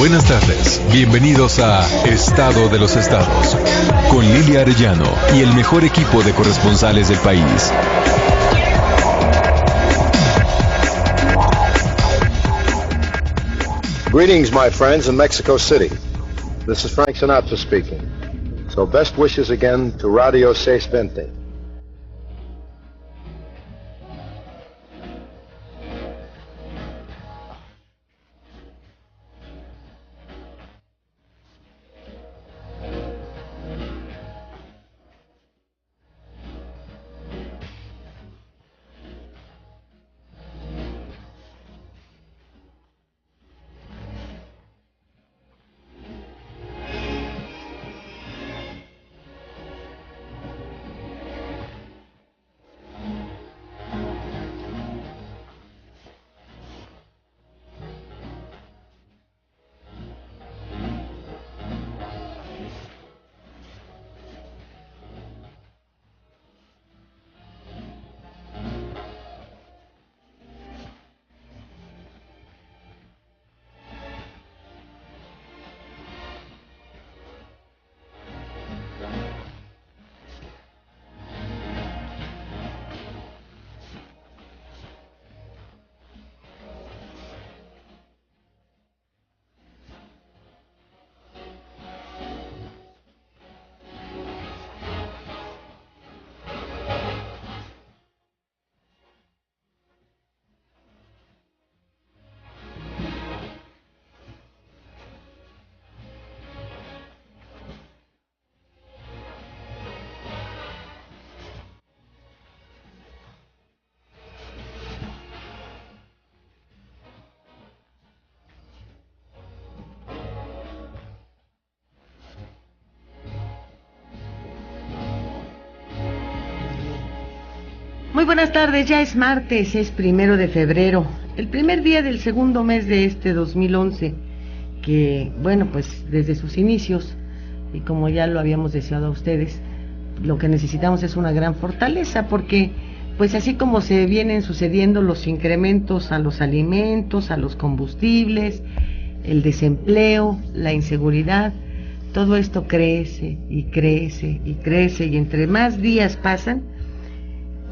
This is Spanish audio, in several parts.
Buenas tardes, bienvenidos a Estado de los Estados, con Lilia Arellano y el mejor equipo de corresponsales del país. Greetings, my friends in Mexico City. This is Frank Sinatra speaking. So best wishes again to Radio 620. Muy buenas tardes, ya es martes, es 1 de febrero, el primer día del segundo mes de este 2011, que, bueno, pues desde sus inicios, y como ya lo habíamos deseado a ustedes, lo que necesitamos es una gran fortaleza, porque, pues así como se vienen sucediendo los incrementos a los alimentos, a los combustibles, el desempleo, la inseguridad, todo esto crece y crece y crece, y entre más días pasan,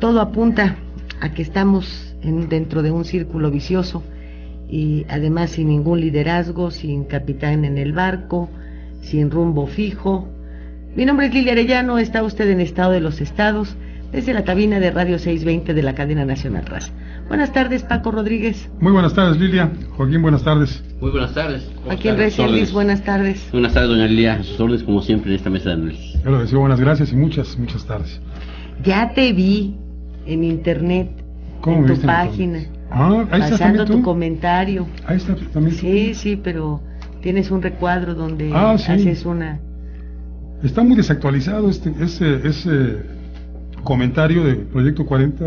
todo apunta a que estamos dentro de un círculo vicioso y además sin ningún liderazgo, sin capitán en el barco, sin rumbo fijo. Mi nombre es Lilia Arellano, está usted en Estado de los Estados, desde la cabina de Radio 620 de la cadena nacional RAS. Buenas tardes, Paco Rodríguez. Muy buenas tardes, Lilia. Joaquín, buenas tardes. Muy buenas tardes. Aquí en Recia Luis, buenas tardes. Buenas tardes, doña Lilia. Sus órdenes como siempre en esta mesa de análisis. Yo le deseo buenas gracias y muchas tardes. Ya te vi en internet, en tu página, ahí pasando tu comentario. Ahí está también. Sí, pero tienes un recuadro donde haces una... Está muy desactualizado ese comentario de Proyecto 40,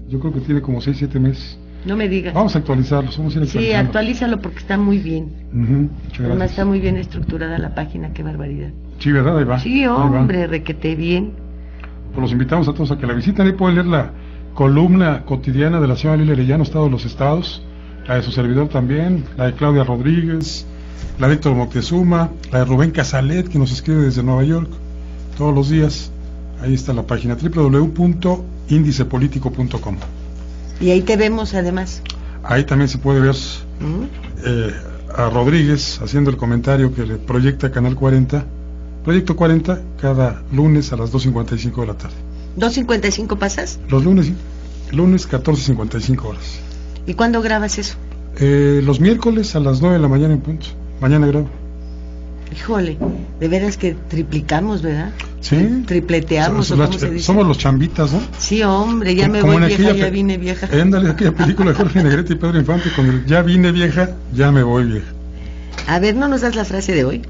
yo creo que tiene como 6-7 meses. No me digas. Vamos a actualizarlo, Sí, actualízalo porque está muy bien. Muchas gracias. Está muy bien estructurada la página, qué barbaridad. Sí, ¿verdad? Ahí va. Sí, hombre, requete bien. Pues los invitamos a todos a que la visiten, ahí pueden leer la columna cotidiana de la señora Lilia Arellano, Estado de los Estados, la de su servidor también, la de Claudia Rodríguez, la de Héctor Moctezuma, la de Rubén Casalet, que nos escribe desde Nueva York todos los días. Ahí está la página www.indicepolitico.com. Y ahí te vemos además. Ahí también se puede ver a Rodríguez haciendo el comentario que le proyecta Canal 40, Proyecto 40, cada lunes a las 2:55 de la tarde. ¿2:55 pasas? Los lunes 14:55 horas. ¿Y cuándo grabas eso? Los miércoles a las 9 de la mañana en punto. Mañana grabo. Híjole, de veras que triplicamos, ¿verdad? Sí. Tripleteamos, ¿cómo se dice? Somos los chambitas, ¿no? Sí, hombre, ya me voy vieja, ya vine vieja. Ándale, aquella película de Jorge Negrete y Pedro Infante con el ya vine vieja, ya me voy vieja. A ver, ¿no nos das la frase de hoy?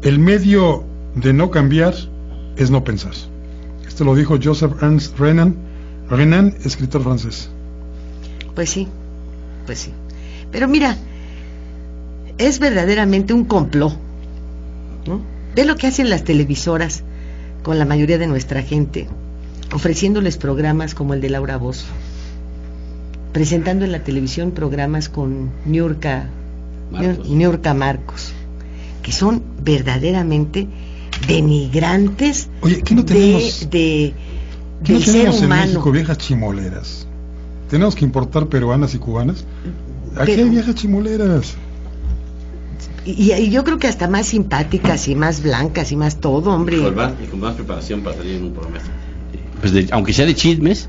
El medio de no cambiar es no pensar. Esto lo dijo Joseph Ernst Renan, escritor francés. Pues sí. Pero mira, es verdaderamente un complot, ¿no? Ve lo que hacen las televisoras con la mayoría de nuestra gente, ofreciéndoles programas como el de Laura Bozzo, presentando en la televisión programas con Niurka Marcos. Niurka Marcos, que son verdaderamente denigrantes. Oye, ¿qué no tenemos? ¿Qué no del ser tenemos en humano. México viejas chimoleras? Tenemos que importar peruanas y cubanas. Aquí Pero- hay viejas chimoleras. Y yo creo que hasta más simpáticas y más blancas y más todo, hombre. Y con más preparación para salir en un programa. Pues aunque sea de chismes.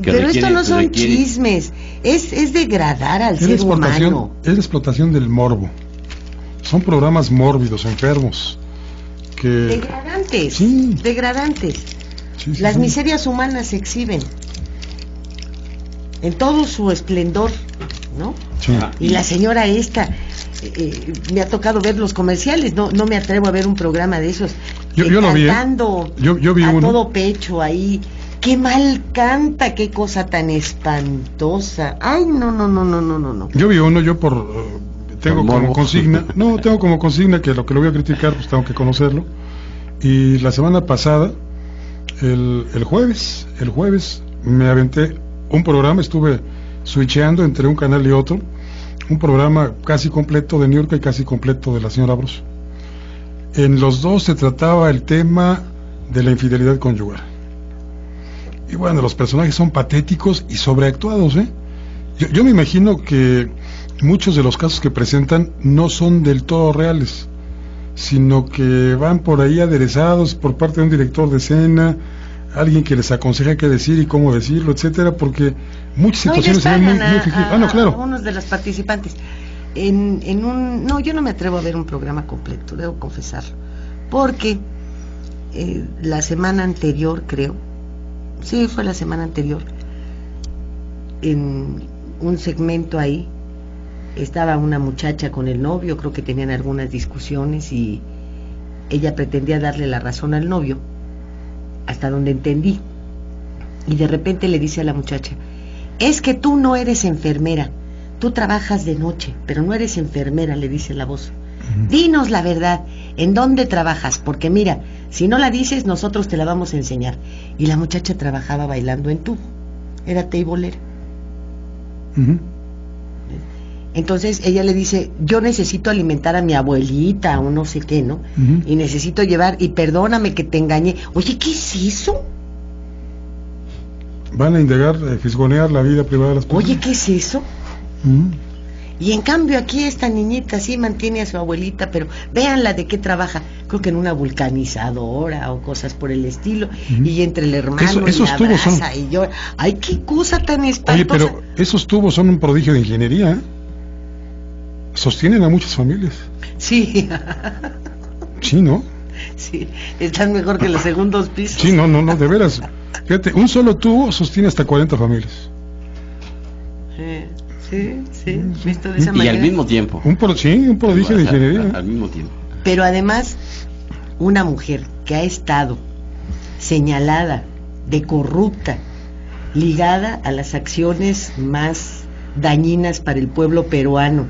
que Pero esto requiere- no que son requiere- chismes, es degradar al Es la ser explotación, humano. es la explotación del morbo. Son programas mórbidos, enfermos. Que Degradantes, Sí. degradantes. sí, sí, Las sí. miserias humanas se exhiben en todo su esplendor, ¿no? Sí. Ah, Y la señora esta, me ha tocado ver los comerciales, no me atrevo a ver un programa de esos. Yo lo vi, ¿eh? Cantando Yo vi a uno. todo pecho ahí. Qué mal canta, qué cosa tan espantosa. Ay, no. Yo vi uno, tengo Por como morbo. consigna, tengo como consigna que lo voy a criticar, pues tengo que conocerlo. Y la semana pasada, el jueves me aventé un programa, estuve switcheando entre un canal y otro, un programa casi completo de Niurka y casi completo de la señora Bros. En los dos se trataba el tema de la infidelidad conyugal. Y bueno, los personajes son patéticos y sobreactuados, ¿eh? Yo me imagino que muchos de los casos que presentan no son del todo reales, sino que van por ahí aderezados por parte de un director de escena, alguien que les aconseja qué decir y cómo decirlo, etcétera, porque muchas No, y les situaciones se ven muy, pagan muy ficticias. a Claro. unos de los participantes. No, yo no me atrevo a ver un programa completo, debo confesarlo. Porque la semana anterior, creo, sí, fue la semana anterior, en un segmento ahí, estaba una muchacha con el novio, creo que tenían algunas discusiones y ella pretendía darle la razón al novio, hasta donde entendí. Y de repente le dice a la muchacha: es que tú no eres enfermera, tú trabajas de noche, pero no eres enfermera, le dice la voz. Dinos la verdad, ¿en dónde trabajas? Porque mira, si no la dices, nosotros te la vamos a enseñar. Y la muchacha trabajaba bailando en tubo, era tableera. Ujú. Entonces ella le dice: yo necesito alimentar a mi abuelita o no sé qué, ¿no? Ujú. Y necesito llevar, y perdóname que te engañé. Oye, ¿qué es eso? Van a indagar, fisgonear la vida privada de las personas. Oye, ¿qué es eso? Ujú. Y en cambio aquí esta niñita sí mantiene a su abuelita, pero véanla de qué trabaja, creo que en una vulcanizadora o cosas por el estilo, Ujú. y entre el hermano Esos y la tubos son- abraza y llora. Ay, qué cosa tan Oye, espantosa. pero esos tubos son un prodigio de ingeniería, ¿eh? Sostienen a muchas familias. Sí, Sí, ¿no? sí, están mejor que los segundos pisos. Sí, no, de veras. Fíjate, un solo tubo sostiene hasta 40 familias. Sí, visto de esa Y manera. al mismo tiempo. Un prodigio de ingeniería. Al mismo tiempo. Pero además, una mujer que ha estado señalada de corrupta, ligada a las acciones más dañinas para el pueblo peruano,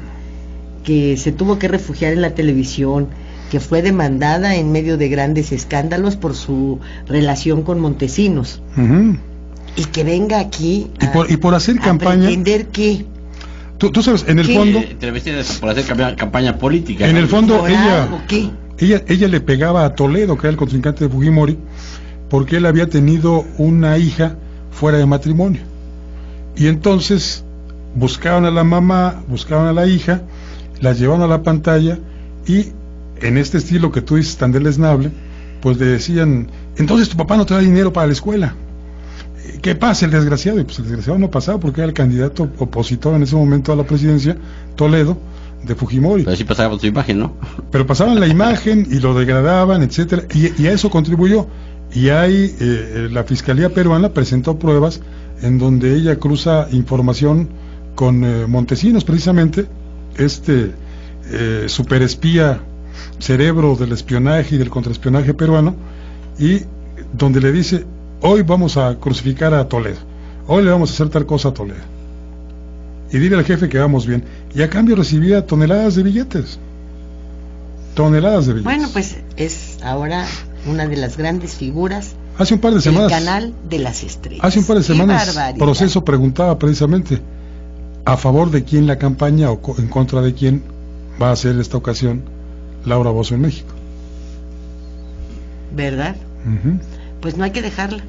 que se tuvo que refugiar en la televisión, que fue demandada en medio de grandes escándalos por su relación con Montesinos, Ujú. y que venga aquí Y por hacer a campaña, pretender que tú sabes, en el ¿Qué? fondo, Te vestiste por hacer campaña política. en ¿no? el fondo moral o qué. ella le pegaba a Toledo, que era el contrincante de Fujimori, porque él había tenido una hija fuera de matrimonio. Y entonces buscaban a la mamá, buscaban a la hija, la llevaban a la pantalla y en este estilo que tú dices tan deleznable, pues le decían: entonces tu papá no te da dinero para la escuela. ¿Qué pasa el desgraciado? Y pues el desgraciado no pasaba porque era el candidato opositor en ese momento a la presidencia, Toledo, de Fujimori. Pero sí pasaba por su imagen, ¿no? Pero pasaban la imagen y lo degradaban, etcétera, y a eso contribuyó. Y hay la Fiscalía peruana presentó pruebas en donde ella cruza información con Montesinos, precisamente, superespía, cerebro del espionaje y del contraespionaje peruano, y donde le dice: hoy vamos a crucificar a Toledo, hoy le vamos a hacer tal cosa a Toledo, y dile al jefe que vamos bien, y a cambio recibía toneladas de billetes. Bueno, pues es ahora una de las grandes figuras Hace un par de del semanas, canal de las estrellas. hace un par de ¡Qué semanas, barbaridad! Proceso preguntaba precisamente a favor de quién la campaña o en contra de quién va a ser esta ocasión Laura Bozzo en México. ¿Verdad? Uh-huh. Pues no hay que dejarla.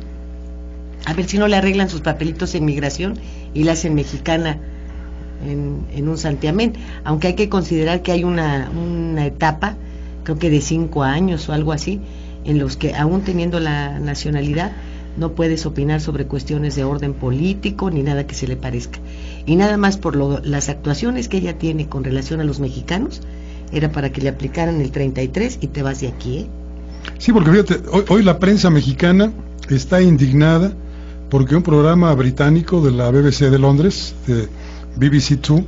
A ver si no le arreglan sus papelitos en migración y la hacen mexicana en un santiamén. Aunque hay que considerar que hay una etapa, creo que de 5 años o algo así, en los que aún teniendo la nacionalidad no puedes opinar sobre cuestiones de orden político ni nada que se le parezca. Y nada más por las actuaciones que ella tiene con relación a los mexicanos, era para que le aplicaran el 33 y te vas de aquí, ¿eh? Sí, porque fíjate, hoy la prensa mexicana está indignada porque un programa británico de la BBC de Londres, de BBC2,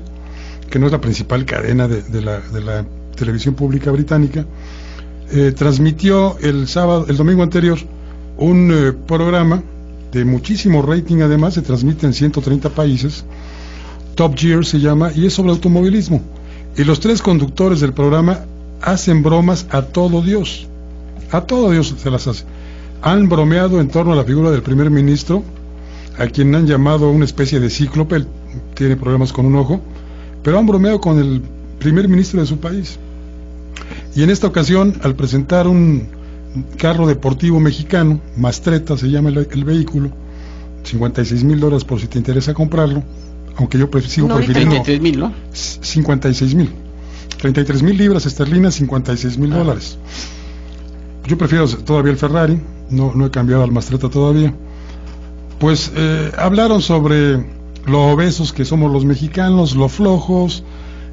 que no es la principal cadena de la televisión pública británica, transmitió el domingo anterior un programa de muchísimo rating, además se transmite en 130 países, Top Gear se llama, y es sobre automovilismo, y los 3 conductores del programa hacen bromas a todo Dios se las hace. Han bromeado en torno a la figura del primer ministro, a quien han llamado una especie de cíclope, él tiene problemas con un ojo, pero han bromeado con el primer ministro de su país. Y en esta ocasión, al presentar un carro deportivo mexicano, Mastretta se llama el vehículo, $56,000 por si te interesa comprarlo, aunque yo sigo prefiriendo 33,000, ¿no? 56,000, 33,000 libras esterlinas, $56,000. Yo prefiero todavía el Ferrari, no he cambiado al Mastretta todavía. Pues hablaron sobre lo obesos que somos los mexicanos, lo flojos,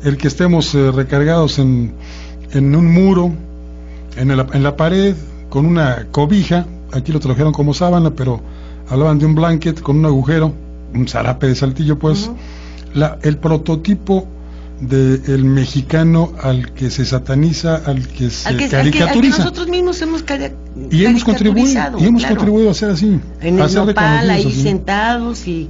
el que estemos recargados en un muro, en la pared, con una cobija, aquí lo trajeron como sábana, pero hablaban de un blanket con un agujero, un zarape de Saltillo, pues. Uh-huh. El prototipo del mexicano al que se sataniza, al que se caricaturiza. Al que nosotros mismos hemos y hemos contribuido a ser así. En el nopal, ahí así, sentados y...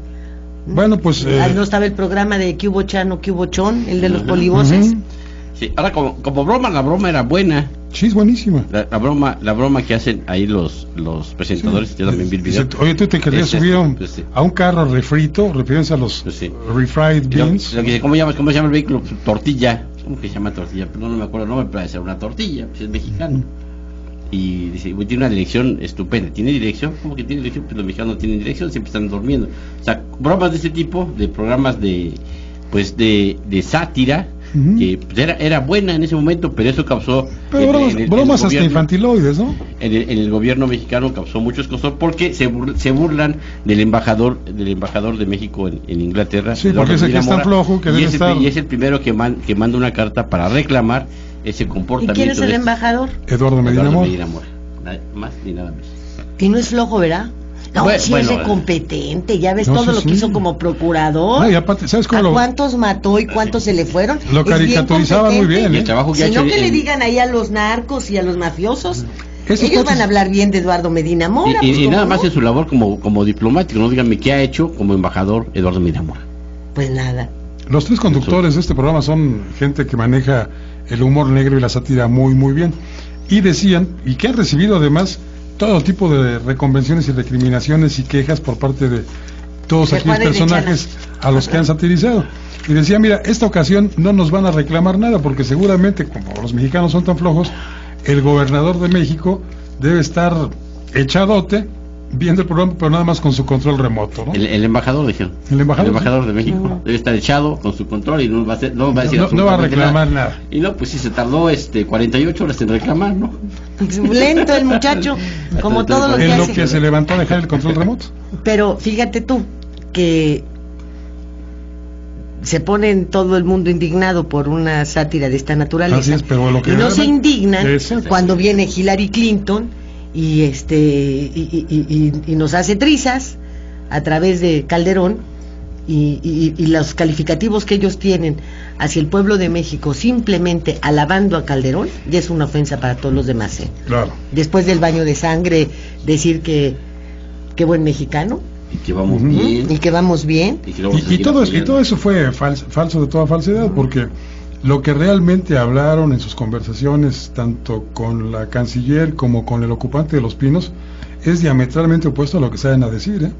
Bueno, pues... no estaba el programa de ¿Qué hubo Chano, qué hubo Chon? El de los polivoces. Uh-huh. Sí, ahora como broma, la broma era buena. Sí, es buenísima. La broma que hacen ahí los presentadores, sí. Yo también vi el video. Oye, tú te querías subir a un carro refrito, refiriéndose a los refried beans. ¿Cómo se llama el vehículo? Tortilla. ¿Cómo que se llama tortilla? No me acuerdo, no me parece una tortilla, pues es mexicano. Y dice, tiene una dirección estupenda. ¿Tiene dirección? ¿Cómo que tiene dirección? Pues los mexicanos no tienen dirección, siempre están durmiendo. O sea, bromas de ese tipo, de programas de sátira, uh-huh, que pues, era buena en ese momento, pero eso causó... Pero bromas hasta infantiloides, ¿no? En el gobierno mexicano causó muchos cosas porque se burlan del embajador de México en Inglaterra. Sí, porque es el que es tan flojo que debe estar... Y es el primero que manda una carta para reclamar ese comportamiento. ¿Y quién es el embajador? Eduardo Medina Mora. Nada más ni nada menos. Y no es flojo, ¿verdad? No, sí es competente, ya ves todo lo que hizo como procurador. No, y aparte, ¿sabes cómo cuántos mató y cuántos se le fueron? Lo caricaturizaba muy bien, el trabajo que si no que le digan ahí a los narcos y a los mafiosos, ellos van a hablar bien de Eduardo Medina Mora. Y nada más en su labor como diplomático, no díganme qué ha hecho como embajador Eduardo Medina Mora. Pues nada. Los 3 conductores de este programa son gente que maneja el humor negro y la sátira muy muy bien. Y decían, y que han recibido además todo tipo de reconvenciones y recriminaciones y quejas por parte de todos aquellos personajes a los que han satirizado. Y decía, mira, esta ocasión no nos van a reclamar nada, porque seguramente, como los mexicanos son tan flojos, el gobernador de México debe estar echadote viendo el programa, pero nada más con su control remoto, ¿no? El embajador, dijeron. El embajador de México debe estar echado con su control y no va a decir no va a reclamar nada. Y no, pues sí, se tardó 48 horas en reclamar, ¿no? Lento el muchacho, como todo lo que hace. En lo que se levantó a dejar el control remoto. Pero fíjate tú, que se pone en todo el mundo indignado por una sátira de esta naturaleza. Así es, pero lo que y no se indignan cuando viene Hillary Clinton y nos hace trizas a través de Calderón y los calificativos que ellos tienen hacia el pueblo de México simplemente alabando a Calderón, ya es una ofensa para todos los demás, ¿eh? Claro. Después del baño de sangre decir que qué buen mexicano y que vamos bien y que vamos bien y todo eso fue falso de toda falsedad, porque lo que realmente hablaron en sus conversaciones, tanto con la canciller como con el ocupante de Los Pinos, es diametralmente opuesto a lo que salen a decir, ¿eh?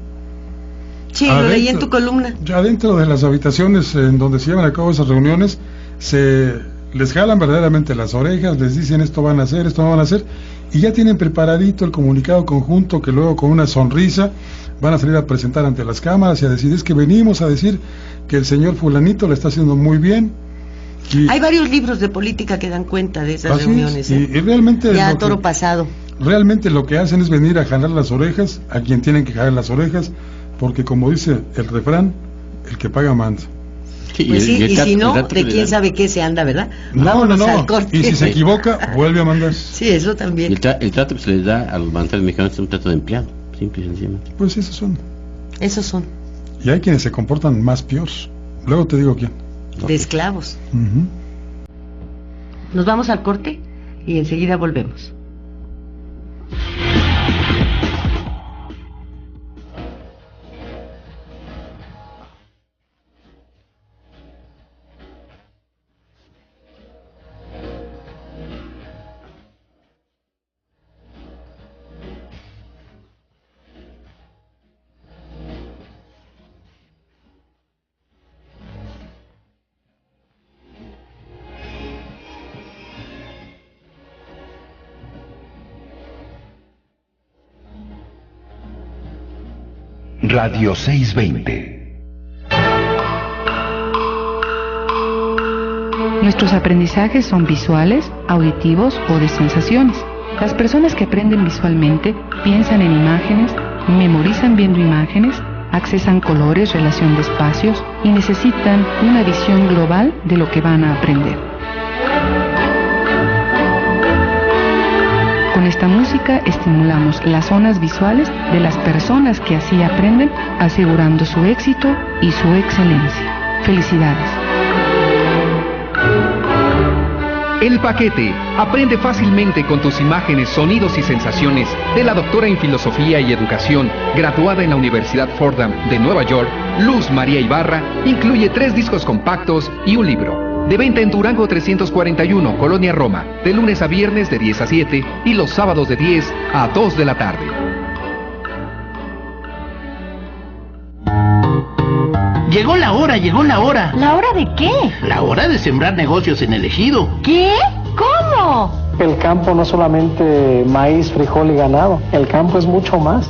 Sí, lo leí en tu columna. Ya dentro de las habitaciones en donde se llevan a cabo esas reuniones, se les jalan verdaderamente las orejas, les dicen esto van a hacer, esto no van a hacer, y ya tienen preparadito el comunicado conjunto que luego con una sonrisa van a salir a presentar ante las cámaras y a decir, es que venimos a decir que el señor fulanito lo está haciendo muy bien. Y hay varios libros de política que dan cuenta de esas reuniones, y realmente ya toro pasado. Realmente lo que hacen es venir a jalar las orejas a quien tienen que jalar las orejas, porque como dice el refrán, el que paga manda. Pues sí, y si no, de quién sabe qué se anda, ¿verdad? No. Y si se equivoca, vuelve a mandar. Sí, eso también. El trato que se les da a los mandatarios mexicanos es un trato de empleado, simple y sencillamente. Pues esos son. Y hay quienes se comportan más peor. Luego te digo quién. De esclavos. Uh-huh. Nos vamos al corte y enseguida volvemos. Radio 620. Nuestros aprendizajes son visuales, auditivos o de sensaciones. Las personas que aprenden visualmente piensan en imágenes, memorizan viendo imágenes, accesan colores, relación de espacios y necesitan una visión global de lo que van a aprender. Con esta música estimulamos las zonas visuales de las personas que así aprenden, asegurando su éxito y su excelencia. Felicidades. El Paquete. Aprende fácilmente con tus imágenes, sonidos y sensaciones de la doctora en Filosofía y Educación, graduada en la Universidad Fordham de Nueva York, Luz María Ibarra, incluye 3 discos compactos y un libro. De venta en Durango 341, Colonia Roma, de lunes a viernes de 10 a 7 y los sábados de 10 a 2 de la tarde. Llegó la hora, llegó la hora. ¿La hora de qué? La hora de sembrar negocios en el ejido. ¿Qué? ¿Cómo? El campo no es solamente maíz, frijol y ganado. El campo es mucho más.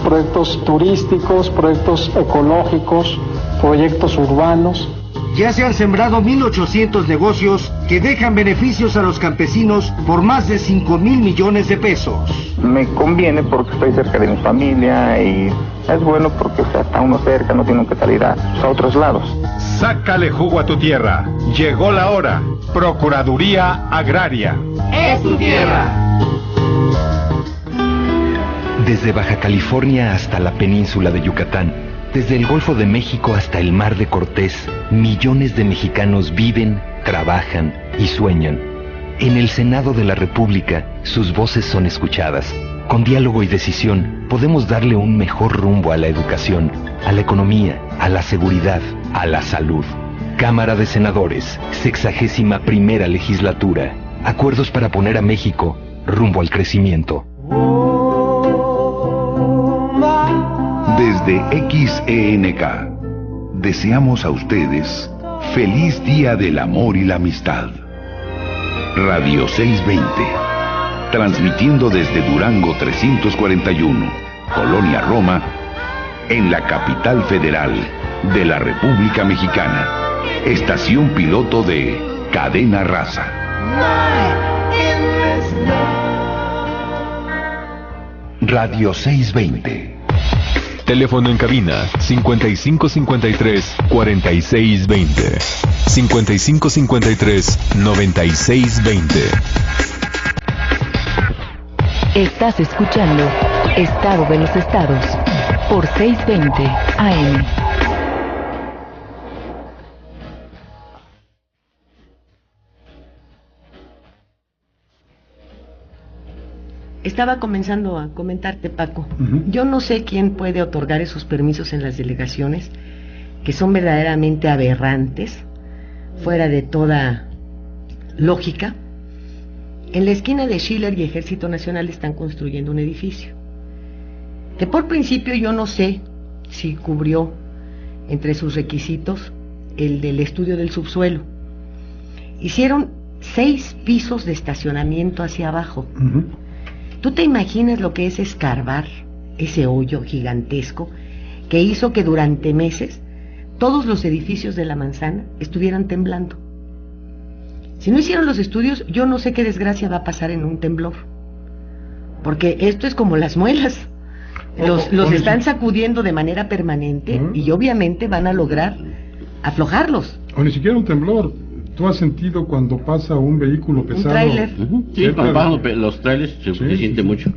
Proyectos turísticos, proyectos ecológicos, proyectos urbanos. Ya se han sembrado 1,800 negocios que dejan beneficios a los campesinos por más de 5,000 millones de pesos. Me conviene porque estoy cerca de mi familia y es bueno porque está uno cerca, no tiene que salir a otros lados. Sácale jugo a tu tierra. Llegó la hora. Procuraduría Agraria. ¡Es tu tierra! Desde Baja California hasta la península de Yucatán, desde el Golfo de México hasta el Mar de Cortés, millones de mexicanos viven, trabajan y sueñan. En el Senado de la República, sus voces son escuchadas. Con diálogo y decisión, podemos darle un mejor rumbo a la educación, a la economía, a la seguridad, a la salud. Cámara de Senadores, 61ª legislatura. Acuerdos para poner a México rumbo al crecimiento. Desde XENK, deseamos a ustedes feliz Día del Amor y la Amistad. Radio 620, transmitiendo desde Durango 341, Colonia Roma, en la capital federal de la República Mexicana. Estación piloto de Cadena Raza. Radio 620. Teléfono en cabina 5553-4620. 5553-9620. Estás escuchando Estado de los Estados por 620 AM. Estaba comenzando a comentarte, Paco. Uh-huh. Yo no sé quién puede otorgar esos permisos en las delegaciones, que son verdaderamente aberrantes, fuera de toda lógica. En la esquina de Schiller y Ejército Nacional están construyendo un edificio, que por principio yo no sé si cubrió entre sus requisitos el del estudio del subsuelo. Hicieron 6 pisos de estacionamiento hacia abajo. ¿Tú te imaginas lo que es escarbar ese hoyo gigantesco que hizo que durante meses todos los edificios de la manzana estuvieran temblando? Si no hicieron los estudios, yo no sé qué desgracia va a pasar en un temblor, porque esto es como las muelas, los están sacudiendo de manera permanente y obviamente van a lograr aflojarlos. O ni siquiera un temblor. ¿Tú has sentido cuando pasa un vehículo pesado? Un tráiler. Sí, cuando pasan los trailers se siente mucho.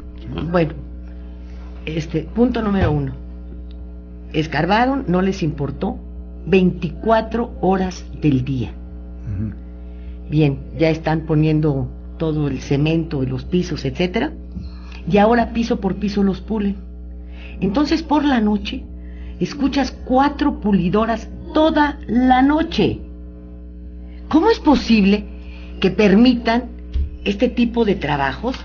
Bueno, punto número 1. Escarbaron, no les importó, 24 horas del día. Bien, ya están poniendo todo el cemento y los pisos, etcétera, y ahora piso por piso los pulen. Entonces por la noche escuchas 4 pulidoras toda la noche. ¿Cómo es posible que permitan este tipo de trabajos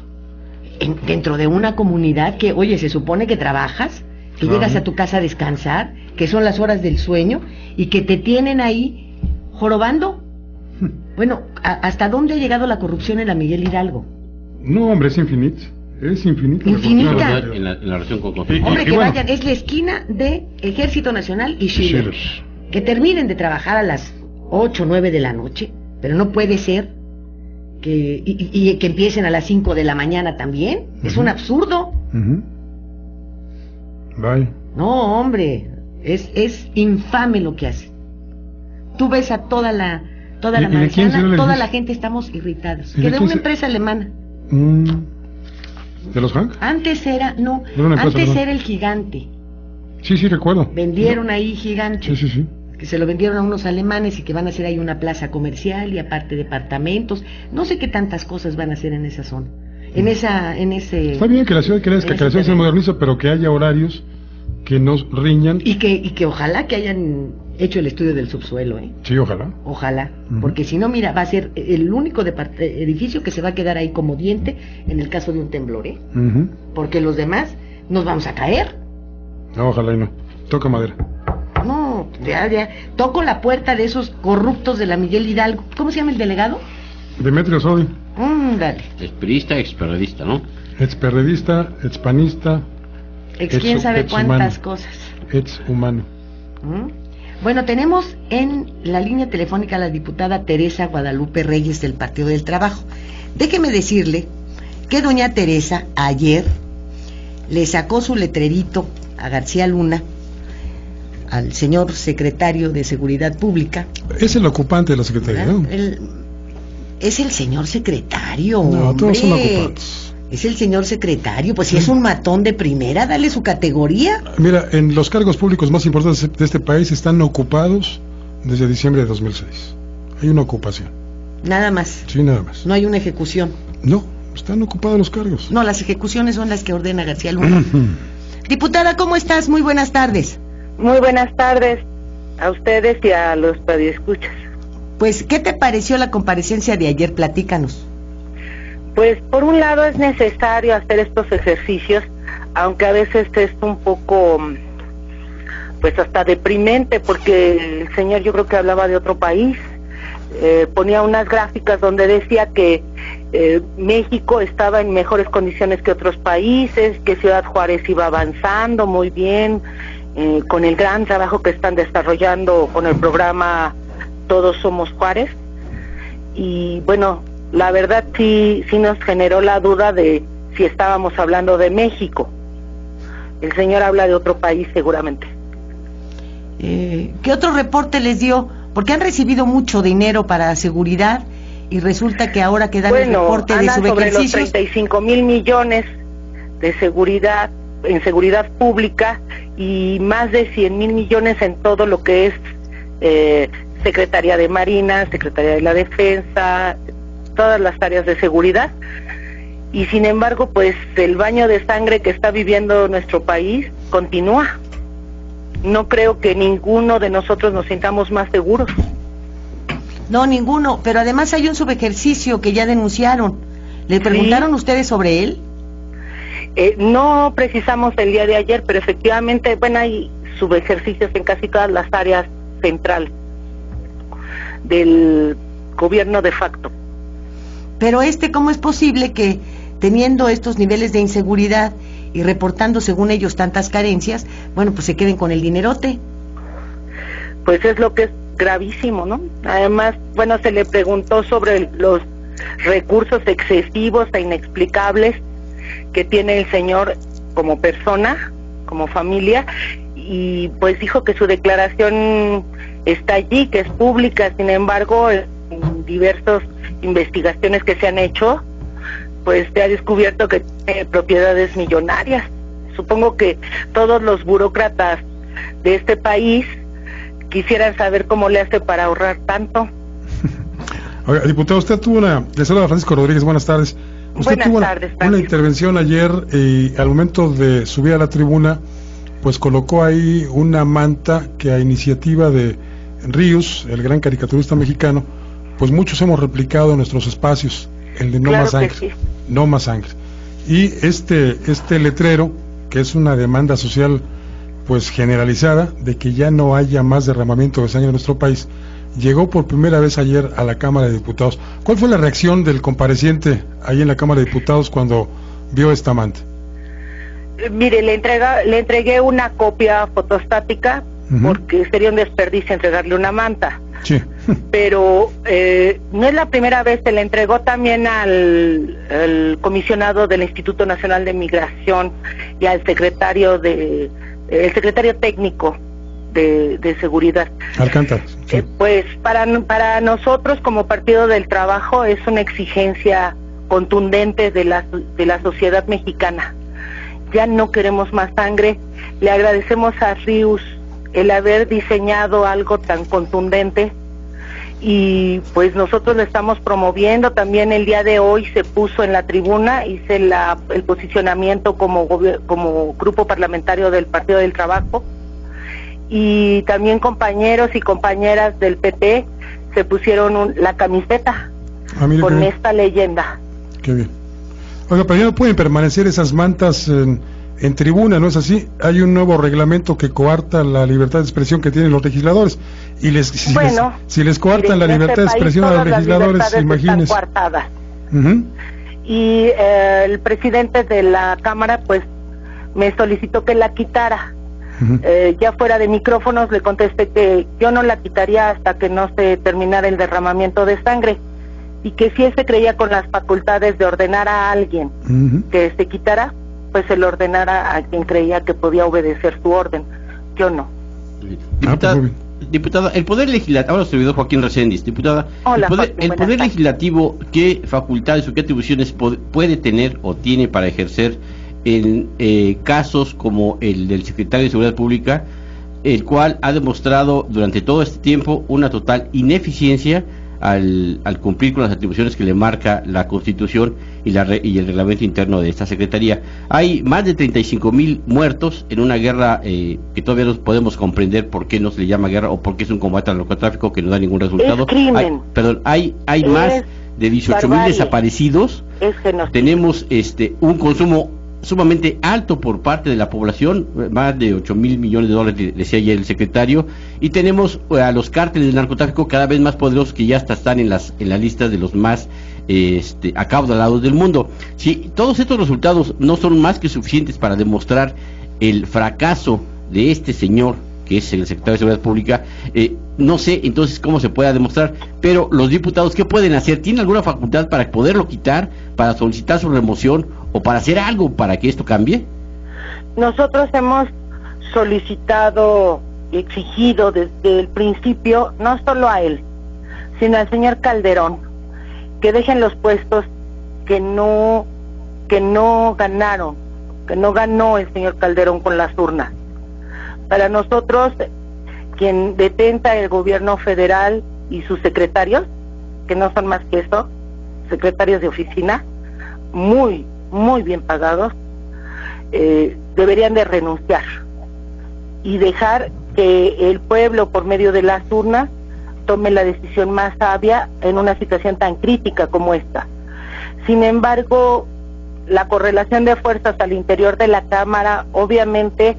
dentro de una comunidad que, oye, se supone que trabajas, que llegas a tu casa a descansar, que son las horas del sueño, y que te tienen ahí jorobando? Bueno, ¿hasta dónde ha llegado la corrupción en la Miguel Hidalgo? No, hombre, es infinito. Es infinita. Infinita. En la relación con conflicto. Hombre, que vayan, es la esquina de Ejército Nacional y Schiller. Que terminen de trabajar a las 8 o 9 de la noche, pero no puede ser que que empiecen a las 5 de la mañana también. Es un absurdo. Bye. No, hombre, es infame lo que hace. Tú ves a toda la manzana, toda la gente estamos irritados. Que de una empresa alemana. ¿De los Hank? Antes era el Gigante. Sí, recuerdo. Vendieron ahí Gigante. Sí. Que se lo vendieron a unos alemanes y que van a hacer ahí una plaza comercial y aparte departamentos. No sé qué tantas cosas van a hacer en esa zona. En ese... Está bien que la ciudad se moderniza, pero que haya horarios que nos riñan. Y que ojalá que hayan hecho el estudio del subsuelo, ¿eh? Sí, ojalá. Ojalá, porque si no, mira, va a ser el único edificio que se va a quedar ahí como diente en el caso de un temblor, ¿eh? Porque los demás nos vamos a caer. No, ojalá y no. Toca madera. No, ya. Toco la puerta de esos corruptos de la Miguel Hidalgo. ¿Cómo se llama el delegado? Demetrio Sodi. Dale. Experista, experredista, ¿no? Experredista, expanista. Quién sabe cuántas cosas. Exhumano. Bueno, tenemos en la línea telefónica a la diputada Teresa Guadalupe Reyes del Partido del Trabajo. Déjeme decirle que doña Teresa ayer le sacó su letrerito a García Luna, al señor secretario de Seguridad Pública. Es el ocupante de la Secretaría, ¿no? Es el señor secretario. No, hombre. todos son ocupantes. Es el señor secretario, pues si es un matón de primera, dale su categoría. Mira, en los cargos públicos más importantes de este país están ocupados desde diciembre de 2006. Hay una ocupación. Nada más. Sí, nada más. No hay una ejecución. No, están ocupados los cargos. No, las ejecuciones son las que ordena García Luna. Diputada, ¿cómo estás? Muy buenas tardes. Muy buenas tardes a ustedes y a los radioescuchas. Pues, ¿qué te pareció la comparecencia de ayer? Platícanos. Pues, por un lado es necesario hacer estos ejercicios, aunque a veces es un poco, pues hasta deprimente, porque el señor yo creo que hablaba de otro país, ponía unas gráficas donde decía que México estaba en mejores condiciones que otros países, que Ciudad Juárez iba avanzando muy bien, con el gran trabajo que están desarrollando con el programa Todos Somos Juárez. Y bueno, la verdad sí nos generó la duda de si estábamos hablando de México. El señor habla de otro país seguramente. ¿Qué otro reporte les dio? Porque han recibido mucho dinero para seguridad y resulta que ahora que dan el reporte de sobre los 35,000 millones de seguridad, en seguridad pública, y más de 100,000 millones en todo lo que es Secretaría de Marina, Secretaría de la Defensa, todas las áreas de seguridad. Y sin embargo, pues el baño de sangre que está viviendo nuestro país continúa. No creo que ninguno de nosotros nos sintamos más seguros. No, ninguno, pero además hay un subejercicio que ya denunciaron. ¿Le preguntaron ustedes sobre él? No precisamos el día de ayer, pero efectivamente, bueno, hay subejercicios en casi todas las áreas centrales del gobierno de facto. pero ¿cómo es posible que teniendo estos niveles de inseguridad y reportando según ellos tantas carencias, bueno, pues se queden con el dinerote? Pues es lo que es gravísimo, ¿no? Además, bueno, se le preguntó sobre los recursos excesivos e inexplicables que tiene el señor como persona, como familia, y pues dijo que su declaración está allí, que es pública. Sin embargo, en diversas investigaciones que se han hecho, pues se ha descubierto que tiene propiedades millonarias. Supongo que todos los burócratas de este país quisieran saber cómo le hace para ahorrar tanto. Oiga, diputado, usted tuvo le saluda a Francisco Rodríguez, buenas tardes. Usted tuvo una intervención ayer y al momento de subir a la tribuna, pues colocó ahí una manta que a iniciativa de Ríos, el gran caricaturista mexicano, pues muchos hemos replicado en nuestros espacios, el de no más sangre, sí. No más sangre. Y este letrero, que es una demanda social pues generalizada de que ya no haya más derramamiento de sangre en nuestro país, llegó por primera vez ayer a la Cámara de Diputados. ¿Cuál fue la reacción del compareciente ahí en la Cámara de Diputados cuando vio esta manta? Mire, le entregué una copia fotostática, porque sería un desperdicio entregarle una manta. Sí. Pero no es la primera vez, se le entregó también al comisionado del Instituto Nacional de Migración y al secretario técnico de seguridad. Alcántara. Sí. Pues para nosotros como Partido del Trabajo es una exigencia contundente de la sociedad mexicana. Ya no queremos más sangre. Le agradecemos a Ríos el haber diseñado algo tan contundente y pues nosotros lo estamos promoviendo. También el día de hoy se puso en la tribuna, hice el posicionamiento como grupo parlamentario del Partido del Trabajo, y también compañeros y compañeras del PT se pusieron la camiseta con esta leyenda. Qué bien. Oiga, pero ya no pueden permanecer esas mantas en tribuna, ¿no es así? Hay un nuevo reglamento que coarta la libertad de expresión que tienen los legisladores, y si les coartan la libertad de expresión a los legisladores, imagínense. Y el presidente de la Cámara pues me solicitó que la quitara. Ya fuera de micrófonos le contesté que yo no la quitaría hasta que no se terminara el derramamiento de sangre, y que si él se creía con las facultades de ordenar a alguien que se quitara, pues se lo ordenara a quien creía que podía obedecer su orden. Yo no. Diputada, el Poder Legislativo, ahora servidor Joaquín Reséndiz, diputada, hola, el Poder Legislativo, ¿qué facultades o qué atribuciones puede tener o tiene para ejercer en casos como el del secretario de Seguridad Pública, el cual ha demostrado durante todo este tiempo una total ineficiencia al cumplir con las atribuciones que le marca la Constitución y el reglamento interno de esta Secretaría? Hay más de 35,000 muertos en una guerra que todavía no podemos comprender por qué no se le llama guerra o por qué es un combate al narcotráfico que no da ningún resultado. Es crimen. Hay más de 18,000 desaparecidos. Tenemos un consumo sumamente alto por parte de la población, más de 8,000 millones de dólares, decía ayer el secretario, y tenemos a los cárteles del narcotráfico cada vez más poderosos que ya hasta están en las listas de los más acaudalados del mundo. Si todos estos resultados no son más que suficientes para demostrar el fracaso de este señor, que es el secretario de Seguridad Pública, no sé entonces cómo se pueda demostrar, pero los diputados, ¿qué pueden hacer? ¿Tienen alguna facultad para poderlo quitar, para solicitar su remoción o para hacer algo para que esto cambie? Nosotros hemos solicitado, exigido desde el principio, no solo a él, sino al señor Calderón, que dejen los puestos que no ganaron, que no ganó el señor Calderón con las urnas. Para nosotros, quien detenta el gobierno federal y sus secretarios, que no son más que eso, secretarios de oficina, muy bien pagados, deberían de renunciar y dejar que el pueblo, por medio de las urnas, tome la decisión más sabia en una situación tan crítica como esta. Sin embargo, la correlación de fuerzas al interior de la Cámara obviamente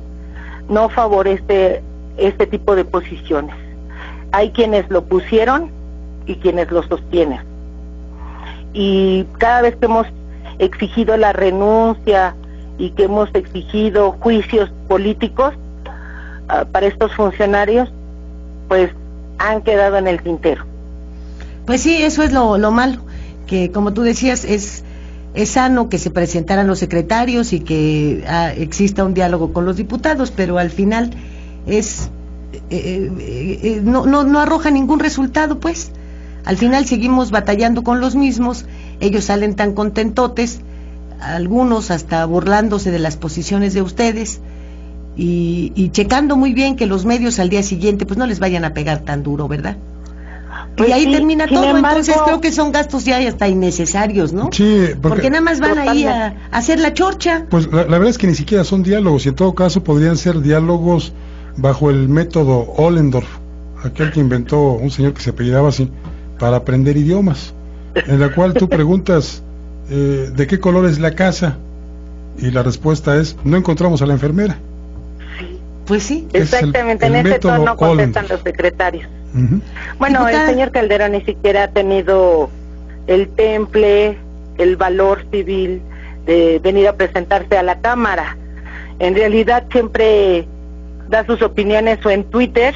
no favorece este tipo de posiciones. Hay quienes lo pusieron y quienes lo sostienen. y cada vez que hemos exigido la renuncia y que hemos exigido juicios políticos para estos funcionarios, pues han quedado en el tintero. Pues sí, eso es lo malo, que como tú decías, es sano que se presentaran los secretarios y que exista un diálogo con los diputados, pero al final no arroja ningún resultado, pues. Al final seguimos batallando con los mismos, ellos salen tan contentotes, algunos hasta burlándose de las posiciones de ustedes y checando muy bien que los medios al día siguiente pues no les vayan a pegar tan duro, ¿verdad? Pues y ahí sí, termina sin todo, embargo, entonces creo que son gastos ya hasta innecesarios, ¿no? Sí, porque nada más van ahí a hacer la chorcha. Pues la verdad es que ni siquiera son diálogos, y en todo caso podrían ser diálogos bajo el método Ollendorf, aquel que inventó un señor que se apellidaba así, para aprender idiomas, en la cual tú preguntas ¿de qué color es la casa? Y la respuesta es, no encontramos a la enfermera. Pues sí. Exactamente, en ese tono contestan los secretarios. Bueno, Diputada, el señor Calderón ni siquiera ha tenido el temple, el valor civil de venir a presentarse a la Cámara. En realidad siempre da sus opiniones o en Twitter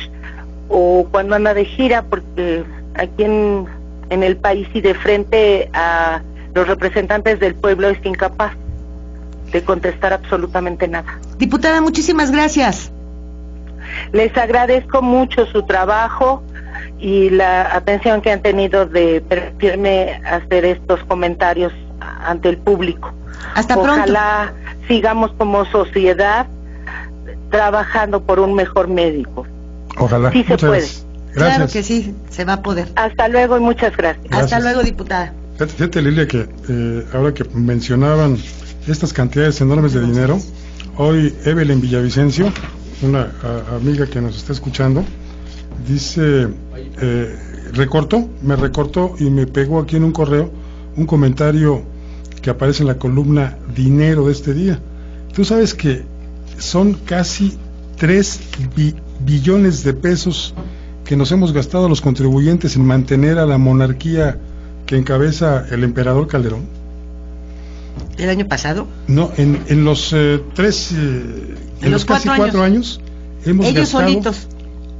o cuando anda de gira, porque aquí en el país y de frente a los representantes del pueblo es incapaz de contestar absolutamente nada. Diputada, muchísimas gracias. Les agradezco mucho su trabajo y la atención que han tenido de permitirme hacer estos comentarios ante el público. Hasta pronto. Ojalá sigamos como sociedad trabajando por un mejor médico. Ojalá. Sí se puede. Gracias. Claro que sí, se va a poder. Hasta luego y muchas gracias. Hasta luego, diputada. Fíjate, Lilia, que ahora que mencionaban estas cantidades enormes de dinero, hoy Evelyn Villavicencio, una amiga que nos está escuchando, dice, me recortó y me pegó aquí en un correo un comentario que aparece en la columna Dinero de este día. Tú sabes que son casi 3 billones de pesos que nos hemos gastado los contribuyentes en mantener a la monarquía que encabeza el emperador Calderón. ¿El año pasado? No, en los casi 4 años hemos ellos gastado solitos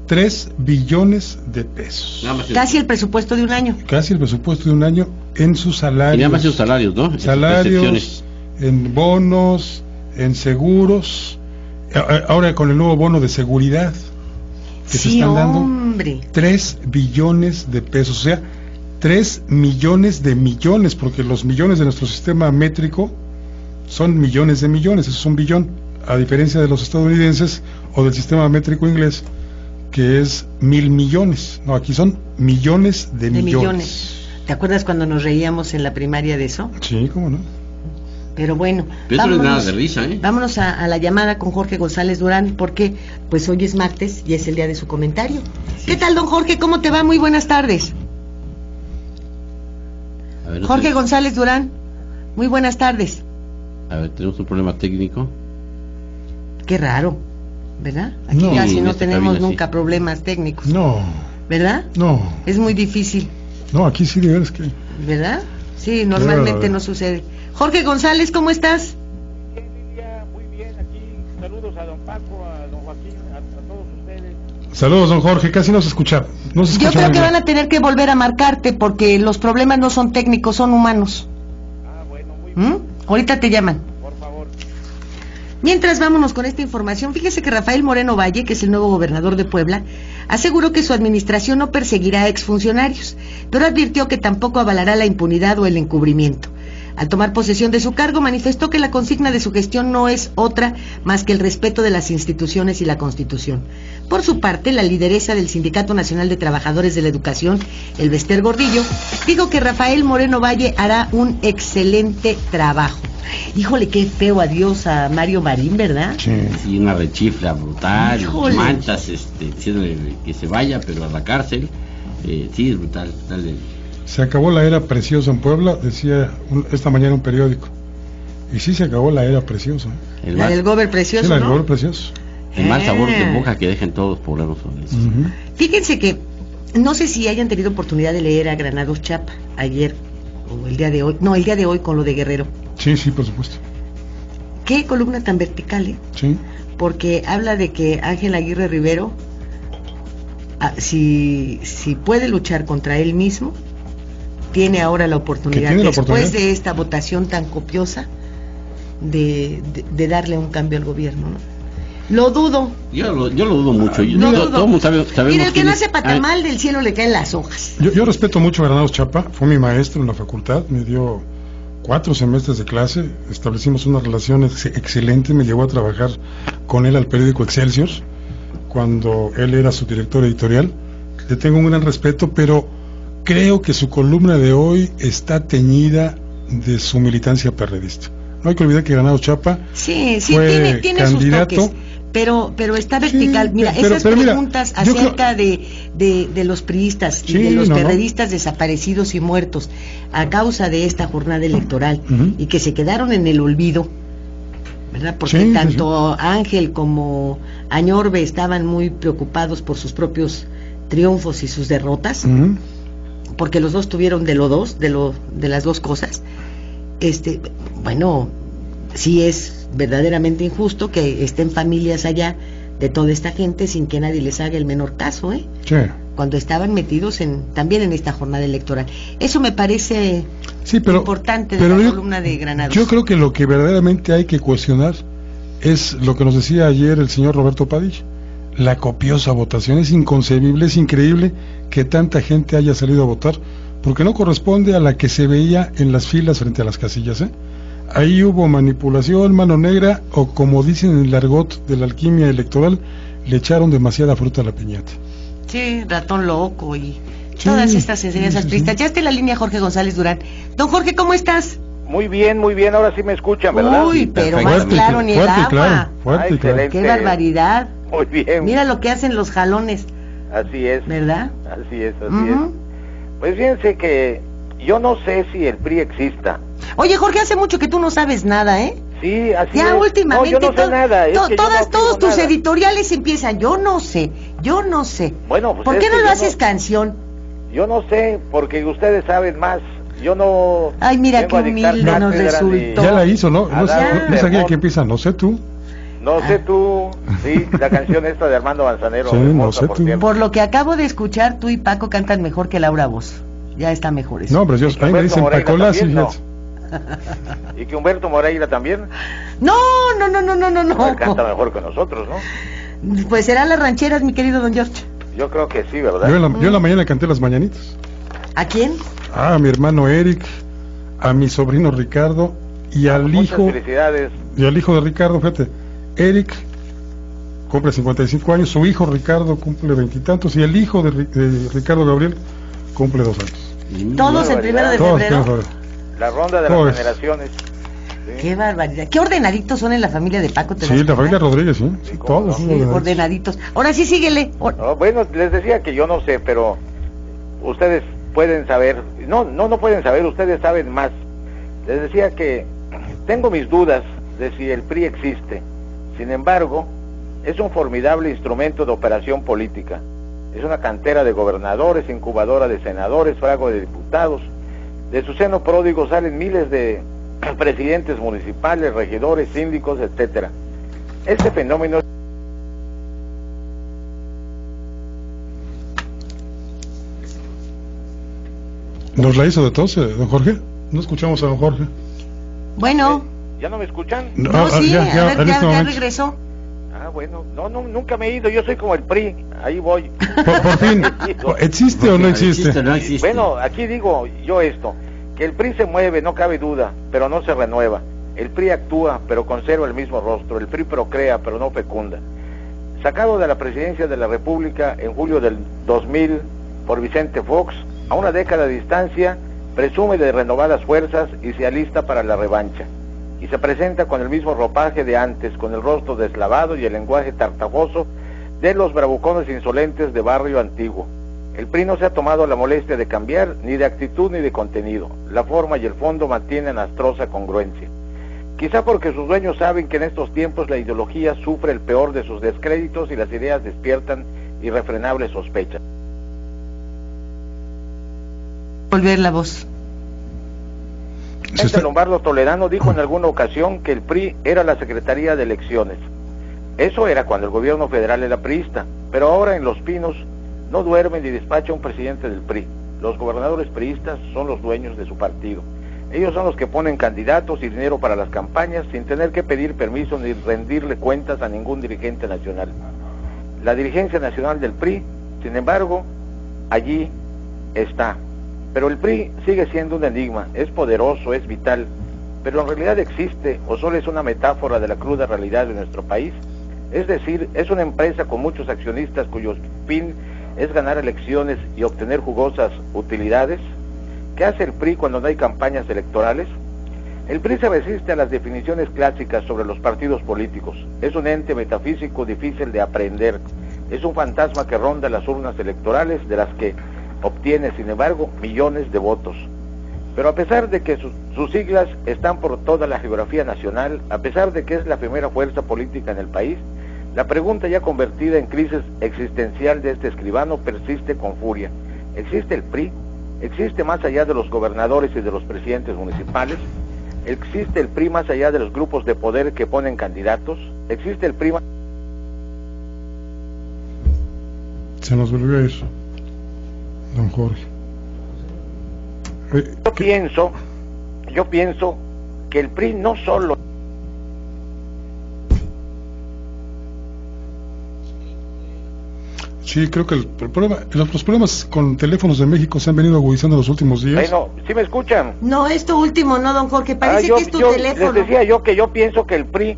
3 billones de pesos. Casi el presupuesto de un año. Casi el presupuesto de un año en sus salarios. Y nada más sus salarios, ¿no? Salarios, en bonos, en seguros. Ahora con el nuevo bono de seguridad que se están dando, 3 billones de pesos, o sea, 3 millones de millones, porque los millones de nuestro sistema métrico son millones de millones, eso es un billón, a diferencia de los estadounidenses o del sistema métrico inglés, que es 1,000 millones. No, aquí son millones de millones. ¿Te acuerdas cuando nos reíamos en la primaria de eso? Sí, cómo no. Pero bueno, pero vámonos, no es nada de risa, ¿eh? Vámonos a la llamada con Jorge González Durán, porque pues hoy es martes y es el día de su comentario. Sí. ¿Qué tal, don Jorge? ¿Cómo te va? Muy buenas tardes. A ver, Jorge González Durán, muy buenas tardes. A ver, tenemos un problema técnico. Qué raro, ¿verdad? Aquí casi no tenemos nunca problemas técnicos. No. ¿Verdad? No. Es muy difícil. No, aquí sí de veras que... ¿Verdad? Sí, normalmente no sucede. Jorge González, ¿cómo estás? Bien, Lilia, muy bien, aquí. Saludos a don Paco, a don Joaquín, a todos ustedes. Saludos, don Jorge, casi no se escucha. Yo creo que van a tener que volver a marcarte porque los problemas no son técnicos, son humanos. Ah, bueno, muy bien. Ahorita te llaman. Por favor. Mientras vámonos con esta información, fíjese que Rafael Moreno Valle, que es el nuevo gobernador de Puebla, aseguró que su administración no perseguirá a exfuncionarios, pero advirtió que tampoco avalará la impunidad o el encubrimiento. Al tomar posesión de su cargo, manifestó que la consigna de su gestión no es otra más que el respeto de las instituciones y la Constitución. Por su parte, la lideresa del Sindicato Nacional de Trabajadores de la Educación, el Bester Gordillo, dijo que Rafael Moreno Valle hará un excelente trabajo. Híjole, qué feo adiós a Mario Marín, ¿verdad? Sí, una rechifla brutal, Híjole. manchas diciéndole que se vaya, pero a la cárcel. Sí, es brutal. Dale. Se acabó la era preciosa en Puebla, decía esta mañana un periódico. Y sí se acabó la era preciosa. La del Gober precioso, sí, la del ¿no? Gober precioso. El mal sabor de boca que dejen todos por eso. Fíjense que, no sé si hayan tenido oportunidad de leer a Granados Chapa ayer o el día de hoy, no, el día de hoy con lo de Guerrero. Sí, sí, por supuesto. Qué columna tan vertical, ¿eh? Sí. Porque habla de que Ángel Aguirre Rivero, si puede luchar contra él mismo, tiene ahora la oportunidad, después de esta votación tan copiosa, de darle un cambio al gobierno, ¿no? Lo dudo. Yo lo dudo mucho. Todo mundo sabemos. Mira, el que no hace patamal del cielo le caen las hojas. Yo respeto mucho a Granados Chapa, fue mi maestro en la facultad, me dio 4 semestres de clase, establecimos una relación excelente, me llevó a trabajar con él al periódico Excelsior, cuando él era su director editorial. Le tengo un gran respeto, pero creo que su columna de hoy está teñida de su militancia perredista. No hay que olvidar que Granados Chapa fue tiene candidato. Sus toques, pero está vertical. Mira, esas preguntas acerca de los priistas y de los perredistas desaparecidos y muertos a causa de esta jornada electoral y que se quedaron en el olvido, ¿verdad? Porque tanto Ángel como Añorbe estaban muy preocupados por sus propios triunfos y sus derrotas, porque los dos tuvieron de las dos cosas. Bueno, sí es verdaderamente injusto que estén familias allá de toda esta gente sin que nadie les haga el menor caso, ¿eh? Sí. Cuando estaban metidos también en esta jornada electoral. Eso me parece importante de la columna de Granados. Yo creo que lo que verdaderamente hay que cuestionar es lo que nos decía ayer el señor Roberto Padilla. La copiosa votación es inconcebible, es increíble que tanta gente haya salido a votar, porque no corresponde a la que se veía en las filas frente a las casillas, ¿eh? Ahí hubo manipulación, mano negra, o como dicen en el argot de la alquimia electoral, le echaron demasiada fruta a la piñata. Sí, ratón loco y todas estas enseñanzas tristes. Ya está en la línea Jorge González Durán. Don Jorge, ¿cómo estás? Muy bien, ahora sí me escuchan, ¿verdad? Uy, pero más claro ni el agua. Fuerte, claro. Qué barbaridad. Muy bien. Mira lo que hacen los jalones. Así es. ¿Verdad? Así es. Pues fíjense que yo no sé si el PRI exista. Oye, Jorge, hace mucho que tú no sabes nada, ¿eh? Sí, así ya es. Últimamente no, yo no sé nada. Todos tus editoriales empiezan, yo no sé. Bueno, pues ¿por qué no lo haces canción? Yo no sé, porque ustedes saben más. Yo no... Ay, mira qué humilde nos resultó. Ya la hizo, ¿no? No sé quién empieza, no sé tú. No sé tú, sí, la canción esta de Armando Manzanero. Sí, no sé tú. Por lo que acabo de escuchar, tú y Paco cantan mejor que Laura Voz. Ya está mejor eso. No, pero ahí me dicen Pacolas y ¿Y que Humberto Moreira también? No. Canta mejor que nosotros, ¿no? Pues serán las rancheras, mi querido don George. Yo creo que sí, ¿verdad? Yo en la mañana canté las mañanitas. ¿A quién? A mi hermano Eric, a mi sobrino Ricardo y al hijo... Muchas felicidades. Y al hijo de Ricardo, fíjate. Eric cumple 55 años, su hijo Ricardo cumple 20 y tantos, y el hijo de Ricardo Gabriel cumple 2 años. ¿Todos el 1 de febrero? La ronda de las generaciones. Sí. Qué barbaridad. Qué ordenaditos son en la familia de Paco. Sí, la familia Rodríguez, sí todos son ordenaditos. Ahora sí, síguele. No, bueno, les decía que yo no sé, pero ustedes pueden saber. No pueden saber, ustedes saben más. Les decía que tengo mis dudas de si el PRI existe. Sin embargo, es un formidable instrumento de operación política. Es una cantera de gobernadores, incubadora de senadores, fragua de diputados. De su seno pródigo salen miles de presidentes municipales, regidores, síndicos, etcétera. Este fenómeno... ¿Nos la hizo de tos, don Jorge? ¿No escuchamos a don Jorge? Bueno... ¿Ya no me escuchan? No, sí, ya regresó. Ah, bueno, nunca me he ido, yo soy como el PRI, ahí voy. Por fin, ¿existe o no existe? No existe. Bueno, aquí digo yo esto, que el PRI se mueve, no cabe duda, pero no se renueva. El PRI actúa, pero conserva el mismo rostro. El PRI procrea, pero no fecunda. Sacado de la presidencia de la República en julio del 2000 por Vicente Fox, a una década de distancia, presume de renovadas fuerzas y se alista para la revancha. Y se presenta con el mismo ropaje de antes, con el rostro deslavado y el lenguaje tartajoso de los bravucones insolentes de barrio antiguo. El PRI no se ha tomado la molestia de cambiar, ni de actitud ni de contenido. La forma y el fondo mantienen astrosa congruencia. Quizá porque sus dueños saben que en estos tiempos la ideología sufre el peor de sus descréditos y las ideas despiertan irrefrenables sospechas. Volver la voz. Lombardo Toledano dijo en alguna ocasión que el PRI era la Secretaría de Elecciones. Eso era cuando el gobierno federal era priista, pero ahora en Los Pinos no duerme ni despacha un presidente del PRI. Los gobernadores priistas son los dueños de su partido. Ellos son los que ponen candidatos y dinero para las campañas sin tener que pedir permiso ni rendirle cuentas a ningún dirigente nacional. La dirigencia nacional del PRI, sin embargo, allí está. Pero el PRI sigue siendo un enigma, es poderoso, es vital, pero en realidad existe o solo es una metáfora de la cruda realidad de nuestro país. Es decir, es una empresa con muchos accionistas cuyo fin es ganar elecciones y obtener jugosas utilidades. ¿Qué hace el PRI cuando no hay campañas electorales? El PRI se resiste a las definiciones clásicas sobre los partidos políticos. Es un ente metafísico difícil de aprender. Es un fantasma que ronda las urnas electorales, de las que obtiene, sin embargo, millones de votos. Pero a pesar de que sus siglas están por toda la geografía nacional, a pesar de que es la primera fuerza política en el país, la pregunta ya convertida en crisis existencial de este escribano persiste con furia. ¿Existe el PRI? ¿Existe más allá de los gobernadores y de los presidentes municipales? ¿Existe el PRI más allá de los grupos de poder que ponen candidatos? ¿Existe el PRI más... Se nos volvió a ir, don Jorge. Yo pienso que el PRI no solo... Sí, creo que los problemas con teléfonos de México se han venido agudizando en los últimos días. Bueno, ¿sí me escuchan? No, esto último, no, don Jorge, parece que es tu teléfono. Les decía yo que yo pienso que el PRI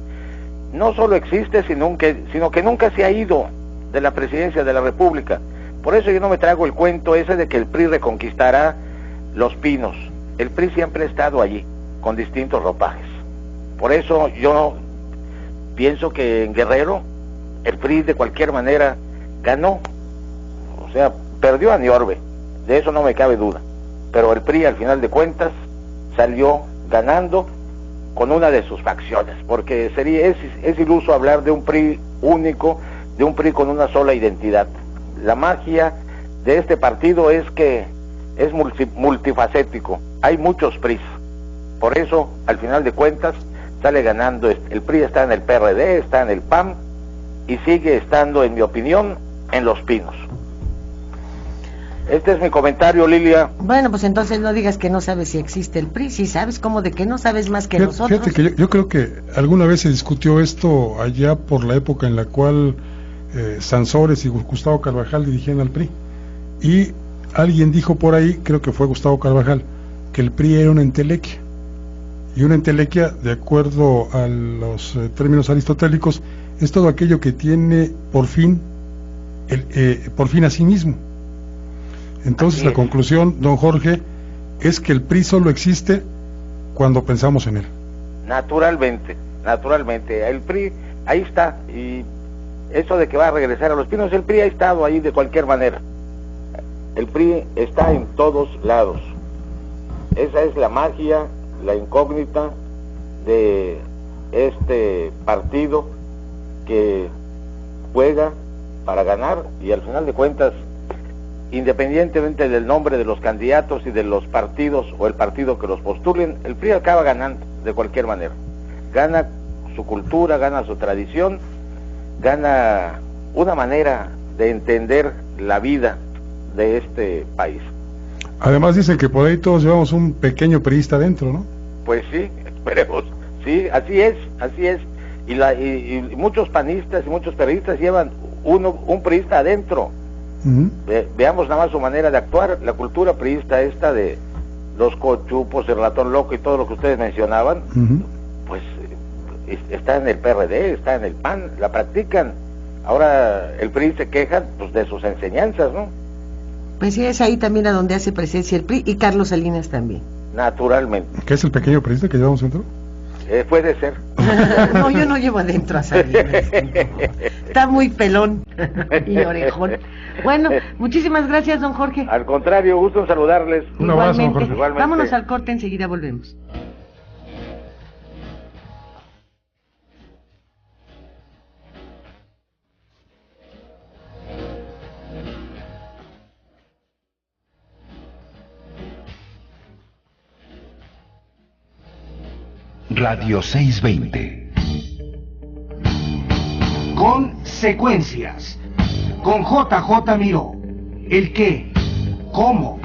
no solo existe, sino que nunca se ha ido de la presidencia de la República. Por eso yo no me trago el cuento ese de que el PRI reconquistará Los Pinos. El PRI siempre ha estado allí, con distintos ropajes. Por eso yo pienso que en Guerrero el PRI de cualquier manera ganó, o sea, perdió a Niorbe, de eso no me cabe duda, pero el PRI al final de cuentas salió ganando con una de sus facciones, porque es iluso hablar de un PRI único, de un PRI con una sola identidad. La magia de este partido es que es multifacético, hay muchos PRIs, por eso al final de cuentas sale ganando. El PRI está en el PRD, está en el PAN y sigue estando, en mi opinión, en Los Pinos. Este es mi comentario, Lilia. Bueno, pues entonces no digas que no sabes si existe el PRI, si sabes, ¿cómo de que no sabes más que nosotros? Fíjate que yo creo que alguna vez se discutió esto allá por la época en la cual Sansores y Gustavo Carvajal dirigían al PRI, y alguien dijo por ahí, creo que fue Gustavo Carvajal, que el PRI era una entelequia, y una entelequia, de acuerdo a los términos aristotélicos, es todo aquello que tiene por fin a sí mismo. Entonces la conclusión, don Jorge, es que el PRI solo existe cuando pensamos en él. Naturalmente, el PRI ahí está, y eso de que va a regresar a Los Pinos, el PRI ha estado ahí de cualquier manera. El PRI está en todos lados. Esa es la magia, la incógnita de este partido que juega para ganar, y al final de cuentas, independientemente del nombre de los candidatos y de los partidos o el partido que los postulen, el PRI acaba ganando de cualquier manera. Gana su cultura, gana su tradición, gana una manera de entender la vida de este país. Además dicen que por ahí todos llevamos un pequeño priista adentro, ¿no? Pues sí, esperemos. Sí, así es. Y muchos panistas y muchos periodistas llevan un priista adentro. Veamos nada más su manera de actuar. La cultura priista esta de los cochupos, el ratón loco y todo lo que ustedes mencionaban, pues está en el PRD, está en el PAN, la practican. Ahora el PRI se queja pues de sus enseñanzas, ¿no? Pues sí, es ahí también a donde hace presencia el PRI, y Carlos Salinas también. Naturalmente. ¿Qué es el pequeño priista que llevamos dentro? Puede ser. No, yo no llevo adentro a Salinas. Está muy pelón y orejón. Bueno, muchísimas gracias, don Jorge. Al contrario, gusto en saludarles. Un abrazo, don Jorge. Igualmente. Vámonos al corte, enseguida volvemos. Radio 620. Consecuencias. Con JJ Miró. El qué, cómo,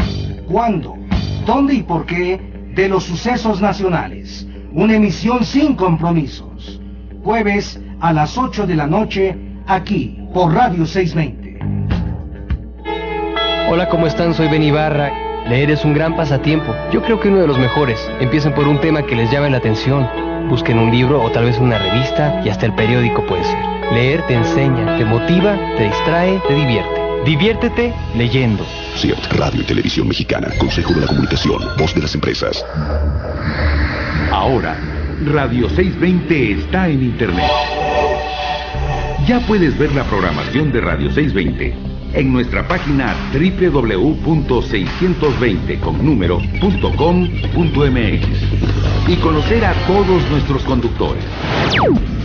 cuándo, dónde y por qué de los sucesos nacionales. Una emisión sin compromisos. Jueves a las 8 de la noche, aquí, por Radio 620. Hola, ¿cómo están? Soy Ben Ibarra. Leer es un gran pasatiempo. Yo creo que uno de los mejores. Empiecen por un tema que les llame la atención. Busquen un libro o tal vez una revista y hasta el periódico puede ser. Leer te enseña, te motiva, te distrae, te divierte. Diviértete leyendo. CIRT, Radio y Televisión Mexicana, Consejo de la Comunicación, Voz de las Empresas. Ahora, Radio 620 está en Internet. Ya puedes ver la programación de Radio 620 en nuestra página www.620.com.mx y conocer a todos nuestros conductores.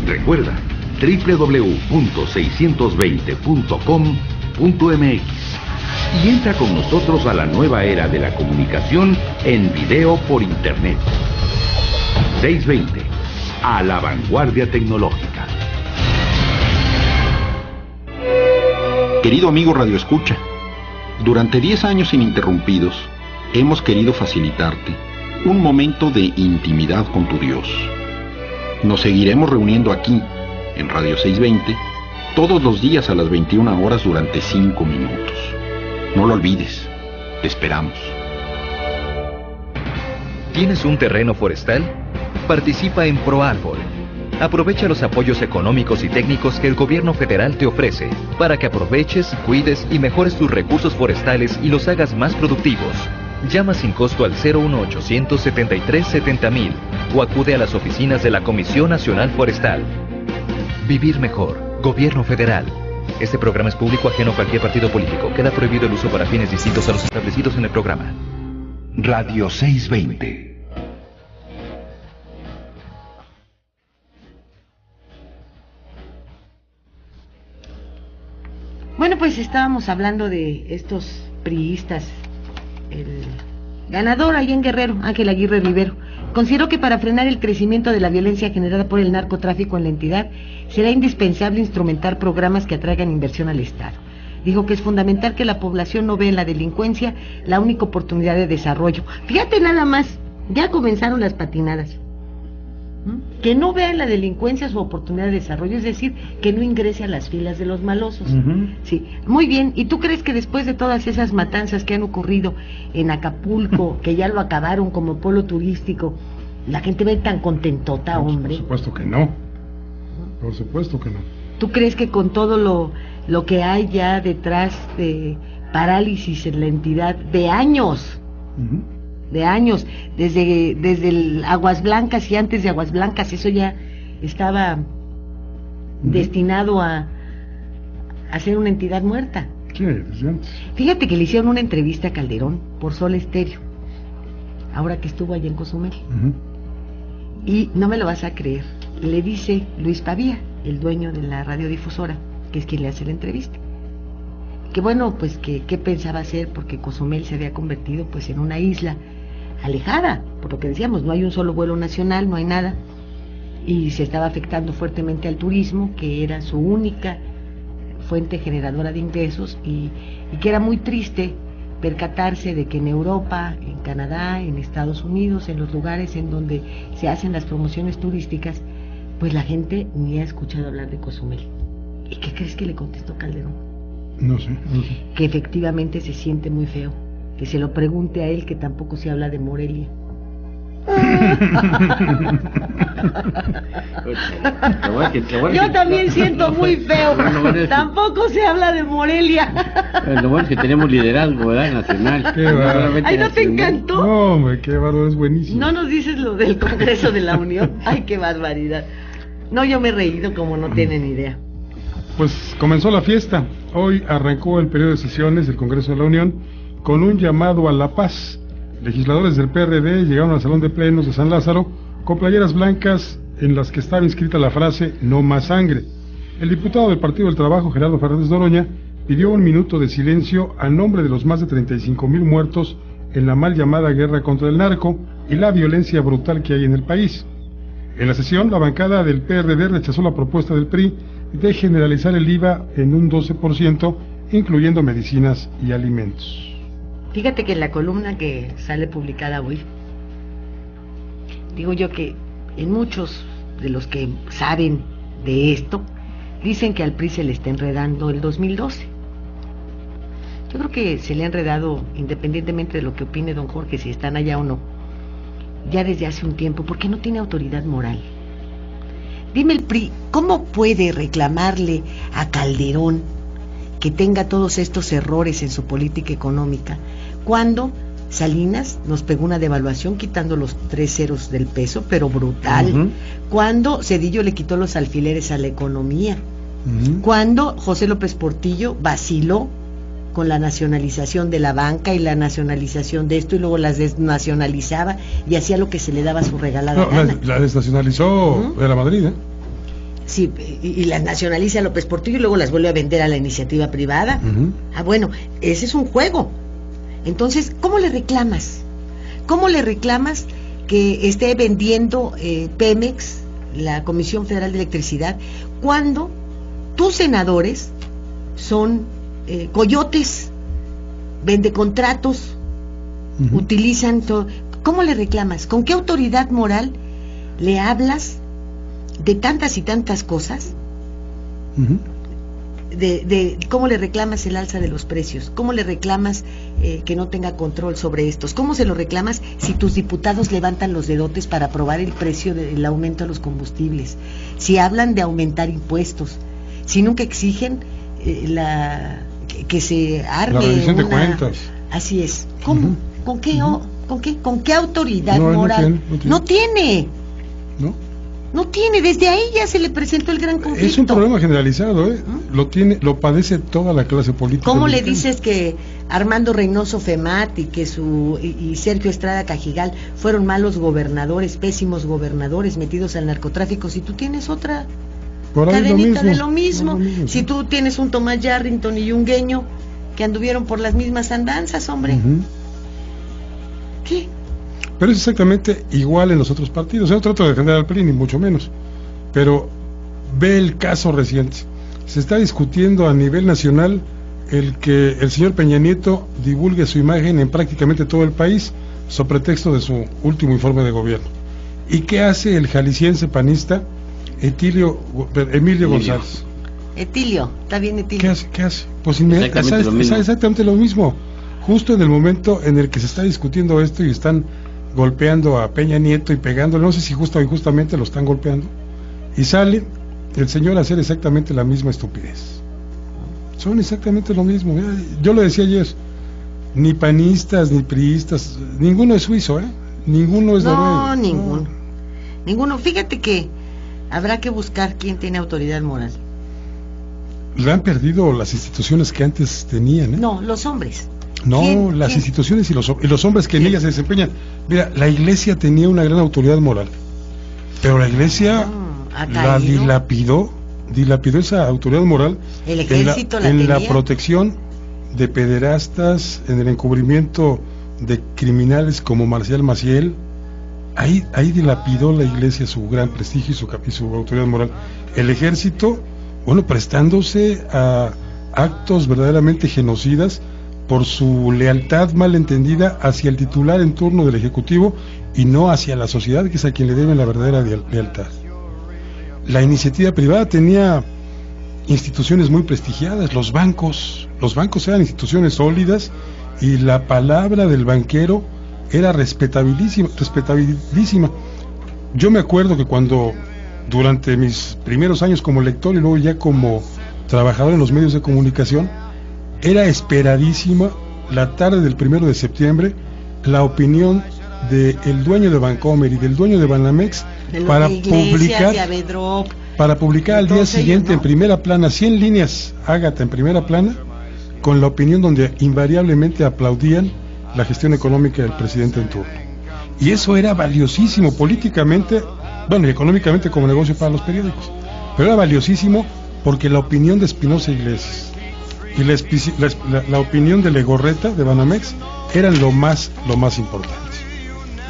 Recuerda, www.620.com.mx y entra con nosotros a la nueva era de la comunicación en video por Internet. 620, a la vanguardia tecnológica. Querido amigo Radio Escucha, durante 10 años ininterrumpidos hemos querido facilitarte un momento de intimidad con tu Dios. Nos seguiremos reuniendo aquí, en Radio 620, todos los días a las 21 horas durante 5 minutos. No lo olvides, te esperamos. ¿Tienes un terreno forestal? Participa en ProArbor. Aprovecha los apoyos económicos y técnicos que el gobierno federal te ofrece para que aproveches, cuides y mejores tus recursos forestales y los hagas más productivos. Llama sin costo al 01800 73 70,000 o acude a las oficinas de la Comisión Nacional Forestal. Vivir mejor. Gobierno federal. Este programa es público ajeno a cualquier partido político. Queda prohibido el uso para fines distintos a los establecidos en el programa. Radio 620. Bueno, pues estábamos hablando de estos priistas. El ganador allá en Guerrero, Ángel Aguirre Rivero, consideró que para frenar el crecimiento de la violencia generada por el narcotráfico en la entidad, será indispensable instrumentar programas que atraigan inversión al Estado. Dijo que es fundamental que la población no vea en la delincuencia la única oportunidad de desarrollo. Fíjate nada más, ya comenzaron las patinadas. Que no vea en la delincuencia su oportunidad de desarrollo, es decir, que no ingrese a las filas de los malosos. Sí, muy bien. ¿Y tú crees que después de todas esas matanzas que han ocurrido en Acapulco, que ya lo acabaron como polo turístico, la gente ve tan contentota, hombre? Por supuesto que no. Por supuesto que no. ¿Tú crees que con todo lo que hay ya detrás de parálisis en la entidad de años, desde el Aguas Blancas y antes de Aguas Blancas, eso ya estaba destinado a ser una entidad muerta? Sí, desde antes. Fíjate que le hicieron una entrevista a Calderón por Sol Estéreo, ahora que estuvo allá en Cozumel. Y no me lo vas a creer, le dice Luis Pavía, el dueño de la radiodifusora, que es quien le hace la entrevista, que bueno, pues que qué pensaba hacer, porque Cozumel se había convertido pues en una isla alejada, por lo que decíamos, no hay un solo vuelo nacional, no hay nada, y se estaba afectando fuertemente al turismo, que era su única fuente generadora de ingresos, y que era muy triste percatarse de que en Europa, en Canadá, en Estados Unidos, en los lugares en donde se hacen las promociones turísticas, pues la gente ni ha escuchado hablar de Cozumel. ¿Y qué crees que le contestó Calderón? No sé. Que efectivamente se siente muy feo, que se lo pregunte a él, que tampoco se habla de Morelia. Yo también siento muy feo. Tampoco se habla de Morelia. Lo bueno es que tenemos liderazgo, ¿verdad? Nacional. Qué bárbaro. Ay, ¿no te encantó? No, hombre, qué bárbaro, es buenísimo. No nos dices lo del Congreso de la Unión. Ay, qué barbaridad. No, yo me he reído como no tienen idea. Pues comenzó la fiesta. Hoy arrancó el periodo de sesiones del Congreso de la Unión con un llamado a la paz. Legisladores del PRD llegaron al Salón de Plenos de San Lázaro con playeras blancas en las que estaba inscrita la frase "No más sangre". El diputado del Partido del Trabajo, Gerardo Fernández Noroña, pidió 1 minuto de silencio a nombre de los más de 35,000 muertos en la mal llamada guerra contra el narco y la violencia brutal que hay en el país. En la sesión, la bancada del PRD rechazó la propuesta del PRI de generalizar el IVA en un 12%, incluyendo medicinas y alimentos. Fíjate que en la columna que sale publicada hoy, digo yo que en muchos de los que saben de esto, dicen que al PRI se le está enredando el 2012. Yo creo que se le ha enredado, independientemente de lo que opine don Jorge, si están allá o no, ya desde hace un tiempo, porque no tiene autoridad moral. Dime el PRI, ¿cómo puede reclamarle a Calderón que tenga todos estos errores en su política económica cuando Salinas nos pegó una devaluación quitando los 3 ceros del peso, pero brutal? Cuando Zedillo le quitó los alfileres a la economía, cuando José López Portillo vaciló con la nacionalización de la banca y la nacionalización de esto, y luego las desnacionalizaba y hacía lo que se le daba su regalada gana. La desnacionalizó de la Madrid, ¿eh? Sí, y las nacionaliza López Portillo y luego las vuelve a vender a la iniciativa privada. Ah, bueno, ese es un juego. Entonces, ¿cómo le reclamas? ¿Cómo le reclamas que esté vendiendo Pemex, la Comisión Federal de Electricidad, cuando tus senadores son coyotes, vende contratos, utilizan todo? ¿Cómo le reclamas? ¿Con qué autoridad moral le hablas de tantas y tantas cosas? De cómo le reclamas el alza de los precios, cómo le reclamas que no tenga control sobre estos, cómo se lo reclamas si tus diputados levantan los dedotes para aprobar el precio del aumento de los combustibles, si hablan de aumentar impuestos, si nunca exigen que se arme la rendición de cuentas. Así es. ¿Cómo? ¿Con qué autoridad moral? No tiene. No tiene, desde ahí ya se le presentó el gran conflicto. Es un problema generalizado, lo padece toda la clase política. ¿Cómo le dices que Armando Reynoso Femat y Sergio Estrada Cajigal fueron malos gobernadores, pésimos gobernadores metidos al narcotráfico, si tú tienes otra cadenita de lo mismo? Si tú tienes un Tomás Yarrington y un Gueño que anduvieron por las mismas andanzas, hombre. ¿Qué? Pero es exactamente igual en los otros partidos. Yo no trato de defender al PRI, ni mucho menos, pero ve el caso reciente. Se está discutiendo a nivel nacional el que el señor Peña Nieto divulgue su imagen en prácticamente todo el país, sobre pretexto de su último informe de gobierno. ¿Y qué hace el jalisciense panista Emilio González? Está bien Etilio. ¿Qué hace? Pues exactamente lo mismo. Justo en el momento en el que se está discutiendo esto y están golpeando a Peña Nieto y pegándole, no sé si justo o injustamente lo están golpeando, y sale el señor a hacer exactamente la misma estupidez. Son exactamente lo mismo. Yo lo decía ayer, ni panistas ni priistas, ninguno es suizo, ninguno es noruego. No, ninguno. Fíjate que habrá que buscar quién tiene autoridad moral. Le han perdido las instituciones que antes tenían, No, los hombres. No, las instituciones y los hombres que en ellas se desempeñan. Mira, la iglesia tenía una gran autoridad moral, pero la iglesia la dilapidó esa autoridad moral. El ejército en la protección de pederastas, en el encubrimiento de criminales como Marcial Maciel. Ahí dilapidó la iglesia su gran prestigio y su autoridad moral. El ejército, prestándose a actos verdaderamente genocidas por su lealtad mal entendida hacia el titular en turno del Ejecutivo y no hacia la sociedad, que es a quien le deben la verdadera lealtad. La iniciativa privada tenía instituciones muy prestigiadas, los bancos eran instituciones sólidas y la palabra del banquero era respetabilísima. Yo me acuerdo que cuando, durante mis primeros años como lector y luego ya como trabajador en los medios de comunicación, era esperadísima la tarde del 1 de septiembre la opinión del dueño de Bancomer y del dueño de Banamex para publicar al día siguiente en primera plana, 100 líneas Ágata en primera plana, con la opinión donde invariablemente aplaudían la gestión económica del presidente en turno. Y eso era valiosísimo políticamente, y económicamente como negocio para los periódicos, pero era valiosísimo porque la opinión de Espinosa Iglesias y la opinión de Legorreta de Banamex eran lo más importante.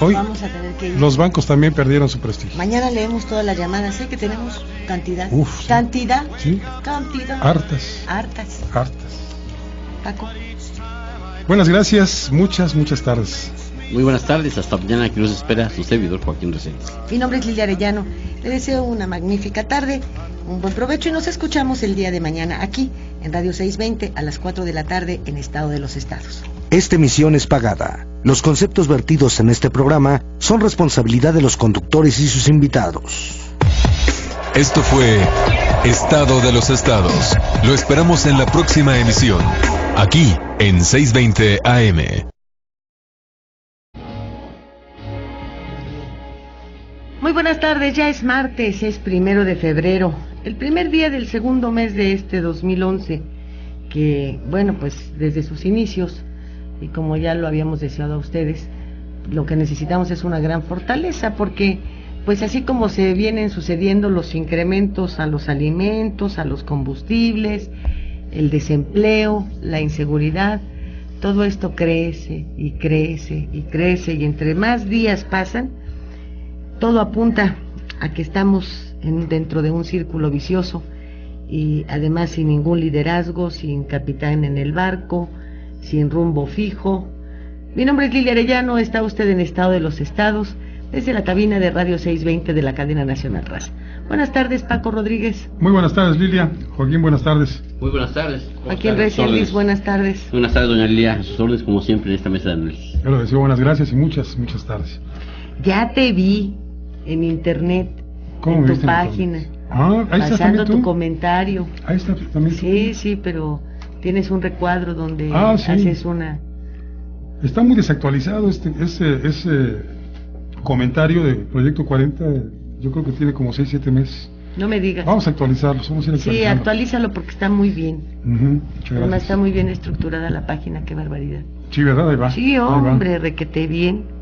Hoy vamos a tener que ir. Los bancos también perdieron su prestigio. Mañana leemos todas las llamadas, sé que tenemos cantidad. Uf, sí. ¿Cantidad? Sí. Cantidad. Hartas. Paco. Buenas gracias, muchas tardes. Muy buenas tardes, hasta mañana, que nos espera su servidor Joaquín Reséndiz. Mi nombre es Lilia Arellano, le deseo una magnífica tarde, un buen provecho y nos escuchamos el día de mañana aquí en Radio 620 a las 4 de la tarde en Estado de los Estados. Esta emisión es pagada. Los conceptos vertidos en este programa son responsabilidad de los conductores y sus invitados. Esto fue Estado de los Estados. Lo esperamos en la próxima emisión, aquí en 620 AM. Muy buenas tardes, ya es martes, es 1 de febrero, el primer día del segundo mes de este 2011, que, bueno, pues desde sus inicios, y como ya lo habíamos deseado a ustedes, lo que necesitamos es una gran fortaleza, porque, pues así como se vienen sucediendo los incrementos a los alimentos, a los combustibles, el desempleo, la inseguridad, todo esto crece y crece y crece, y entre más días pasan, todo apunta a que estamos dentro de un círculo vicioso y además sin ningún liderazgo, sin capitán en el barco, sin rumbo fijo. Mi nombre es Lilia Arellano, está usted en Estado de los Estados, desde la cabina de Radio 620 de la cadena nacional Raza. Buenas tardes, Paco Rodríguez. Muy buenas tardes, Lilia. Joaquín, buenas tardes. Muy buenas tardes. Joaquín Reséndiz, buenas tardes. Buenas tardes, doña Lilia, a sus órdenes como siempre en esta mesa de análisis. Yo le deseo buenas gracias y muchas tardes. Ya te vi en internet, en tu página, ahí pasando tu comentario. Ahí está también. Sí, pero tienes un recuadro donde haces una... Está muy desactualizado ese comentario de Proyecto 40, yo creo que tiene como 6-7 meses. No me digas. Vamos a actualizarlo, Sí, actualízalo porque está muy bien. Muchas Además gracias. está muy bien estructurada la página, qué barbaridad. Sí, ¿verdad? Ahí va. Sí, hombre, requete bien.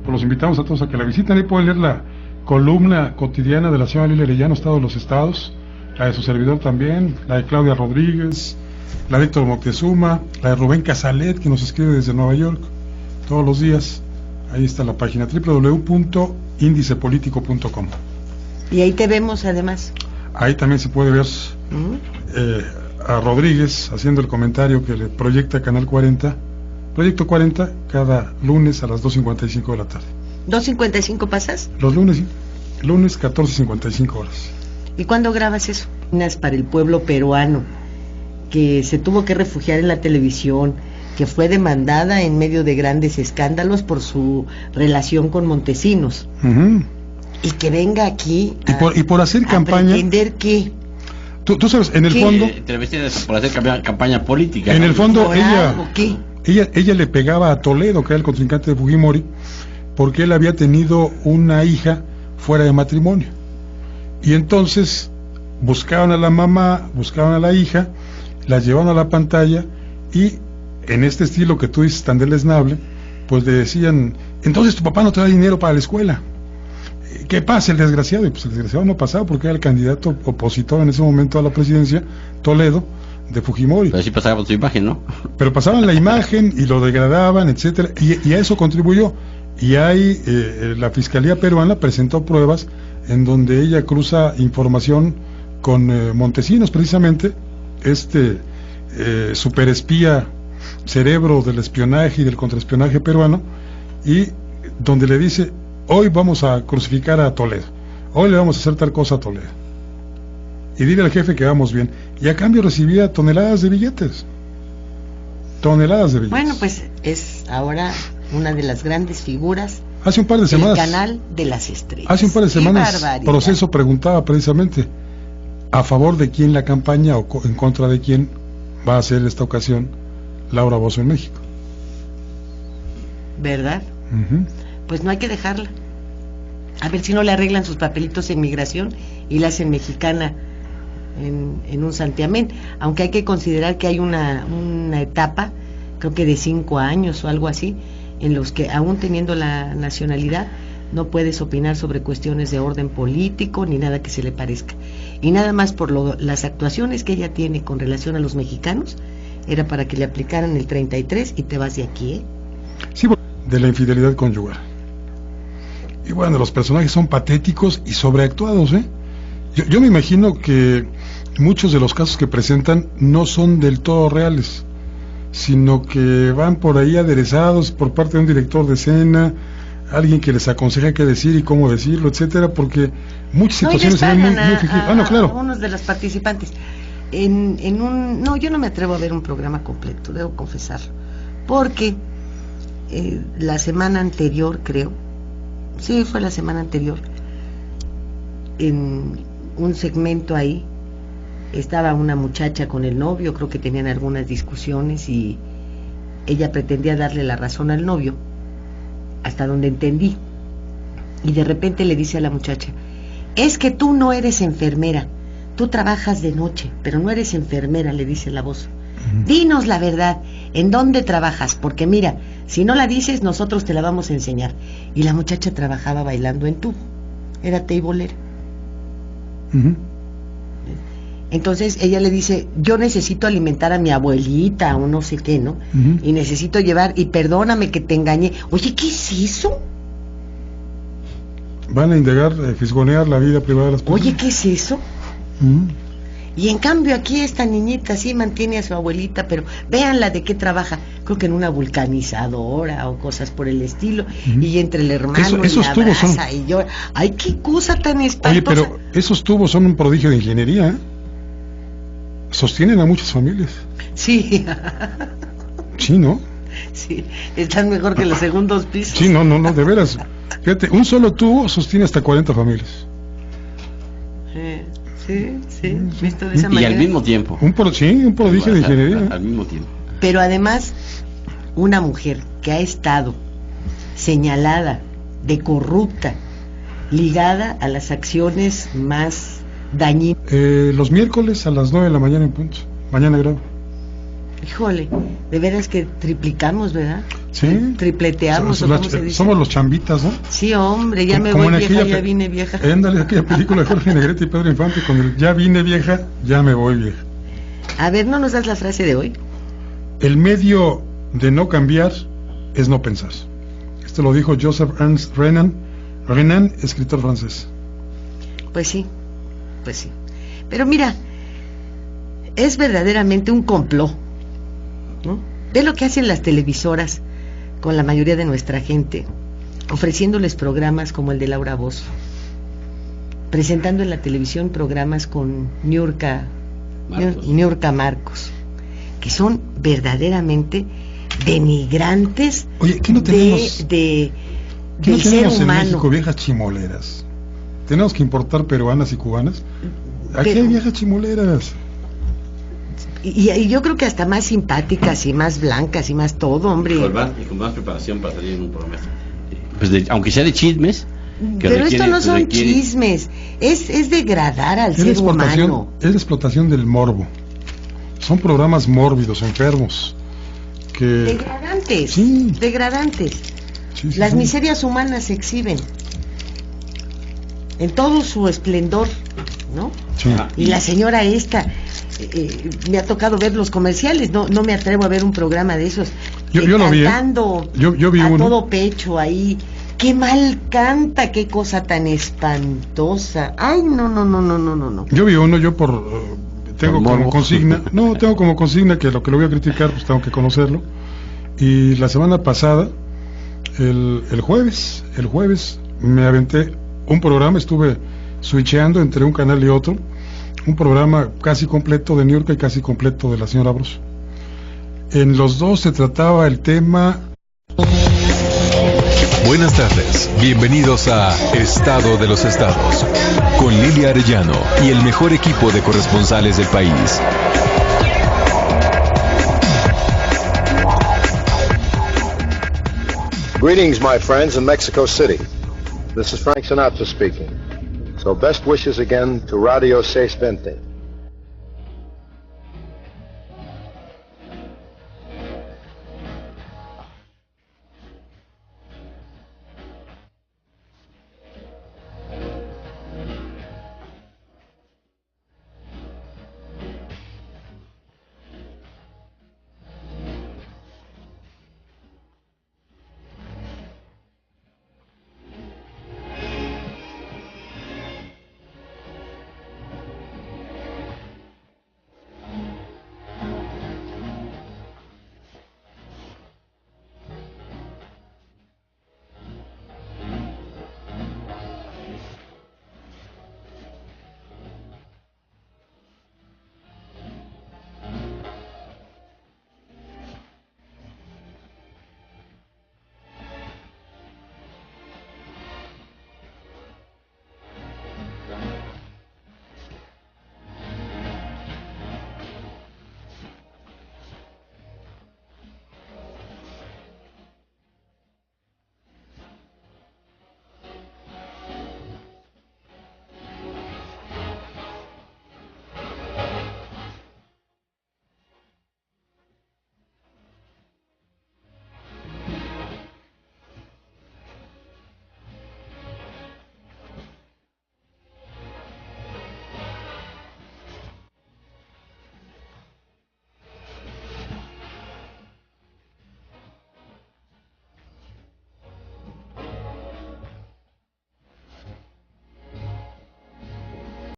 Pues los invitamos a todos a que la visiten, ahí pueden leer la columna cotidiana de la señora Lilia Arellano, Estado de los Estados, la de su servidor también, la de Claudia Rodríguez, la de Héctor Moctezuma, la de Rubén Casalet, que nos escribe desde Nueva York todos los días. Ahí está la página www.indicepolitico.com. Y ahí te vemos además. Ahí también se puede ver a Rodríguez haciendo el comentario que le proyecta Canal 40, Proyecto 40, cada lunes a las 2:55 de la tarde. ¿2:55 pasas? Los lunes, sí. Lunes 14:55 horas. ¿Y cuándo grabas eso? Para el pueblo peruano, que se tuvo que refugiar en la televisión, que fue demandada en medio de grandes escándalos por su relación con Montesinos. Y que venga aquí y por hacer campaña, pretender que... Tú sabes, en el fondo... por hacer campaña política. En el fondo, ¿qué? Ella le pegaba a Toledo, que era el contrincante de Fujimori, porque él había tenido una hija fuera de matrimonio. Y entonces buscaban a la mamá, buscaban a la hija, la llevaban a la pantalla y en este estilo que tú dices tan deleznable, pues le decían, entonces tu papá no te da dinero para la escuela. ¿Qué pasa el desgraciado? Y pues el desgraciado no pasaba porque era el candidato opositor en ese momento a la presidencia, Toledo, de Fujimori. Pero sí pasaba con su imagen, ¿no? Pero pasaban la imagen y lo degradaban, etcétera, y a eso contribuyó. Y hay la Fiscalía peruana presentó pruebas en donde ella cruza información con Montesinos, precisamente, superespía, cerebro del espionaje y del contraespionaje peruano, y donde le dice, hoy vamos a crucificar a Toledo, hoy le vamos a hacer tal cosa a Toledo, y dile al jefe que vamos bien, y a cambio recibía toneladas de billetes. Bueno, pues es ahora una de las grandes figuras hace un par de semanas, del canal de las estrellas. Hace un par de semanas Proceso preguntaba precisamente a favor de quién la campaña o en contra de quién va a ser esta ocasión Laura Bozzo en México. ¿Verdad? Pues no hay que dejarla. A ver si no le arreglan sus papelitos en migración y la hacen mexicana en un santiamén, aunque hay que considerar que hay una etapa, creo que de 5 años o algo así, en los que aún teniendo la nacionalidad no puedes opinar sobre cuestiones de orden político ni nada que se le parezca, y nada más por las actuaciones que ella tiene con relación a los mexicanos, era para que le aplicaran el 33 y te vas de aquí, Sí, de la infidelidad conyugal. Y bueno, los personajes son patéticos y sobreactuados, ¿eh? Yo me imagino que muchos de los casos que presentan no son del todo reales, sino que van por ahí aderezados por parte de un director de escena, alguien que les aconseja qué decir y cómo decirlo, etcétera, porque muchas situaciones se ven muy fingidas. No, claro. Unos de los participantes. No, yo no me atrevo a ver un programa completo, debo confesarlo, porque la semana anterior, creo, sí, fue la semana anterior, en un segmento ahí estaba una muchacha con el novio, creo que tenían algunas discusiones y ella pretendía darle la razón al novio, hasta donde entendí, y de repente le dice a la muchacha: es que tú no eres enfermera, tú trabajas de noche, pero no eres enfermera, le dice la voz. Dinos la verdad, ¿en dónde trabajas? Porque mira, si no la dices, nosotros te la vamos a enseñar. Y la muchacha trabajaba bailando en tubo, era tableera. Entonces ella le dice: yo necesito alimentar a mi abuelita o no sé qué, ¿no? Y necesito llevar, y perdóname que te engañé. Oye, ¿qué es eso? Van a indagar, fisgonear la vida privada de las personas. Oye, ¿qué es eso? Y en cambio aquí esta niñita sí mantiene a su abuelita, pero véanla de qué trabaja, creo que en una vulcanizadora o cosas por el estilo, y entre el hermano y la abraza y llora. Ay, qué cosa tan espantosa. Oye, pero esos tubos son un prodigio de ingeniería, ¿eh? Sostienen a muchas familias. Sí. Sí, ¿no? Sí, están mejor que los segundos pisos. Sí, no, de veras. Fíjate, un solo tubo sostiene hasta 40 familias. Sí, visto de esa manera. Y al mismo tiempo. Un prodigio de ingeniería. Al mismo tiempo. Pero además, una mujer que ha estado señalada de corrupta, ligada a las acciones más dañinas. Los miércoles a las 9 de la mañana en punto. Mañana grabo. Híjole, de veras que triplicamos, ¿verdad? Sí. Tripleteamos, somos los chambitas, ¿no? Sí, hombre, ya me voy vieja, ya vine vieja. Ándale, aquella película de Jorge Negrete y Pedro Infante con el ya vine vieja, ya me voy vieja. A ver, ¿no nos das la frase de hoy? El medio de no cambiar es no pensar. Esto lo dijo Joseph Ernst Renan, escritor francés. Pues sí. Pero mira, es verdaderamente un complot, ¿no? Ve lo que hacen las televisoras con la mayoría de nuestra gente, ofreciéndoles programas como el de Laura Bozzo, presentando en la televisión programas con Niurka Marcos, que son verdaderamente denigrantes. Oye, ¿qué no tenemos, del ¿qué no ser tenemos humano? En México viejas chimoleras? ¿Tenemos que importar peruanas y cubanas? Aquí hay viejas chimoleras. Y yo creo que hasta más simpáticas y más blancas y más todo, hombre. Y con más preparación para salir en un programa. Pues aunque sea de chismes. Pero esto no son chismes, es degradar al ser humano. Es la explotación del morbo. Son programas mórbidos, enfermos. Degradantes. Sí. Degradantes. Sí, las miserias humanas se exhiben en todo su esplendor, ¿no? Sí. Y la señora esta, me ha tocado ver los comerciales, no me atrevo a ver un programa de esos. Yo lo vi, cantando yo vi a uno. todo pecho ahí. Qué mal canta, qué cosa tan espantosa. Ay, no. Yo vi uno, tengo como consigna, tengo como consigna que lo voy a criticar, pues tengo que conocerlo. Y la semana pasada, el jueves me aventé un programa, estuve switcheando entre un canal y otro, un programa casi completo de Niurka y casi completo de la señora Bros. En los dos se trataba el tema. Buenas tardes, bienvenidos a Estado de los Estados, con Lilia Arellano y el mejor equipo de corresponsales del país. Greetings, my friends in Mexico City. This is Frank Sinatra speaking. So best wishes again to Radio 620.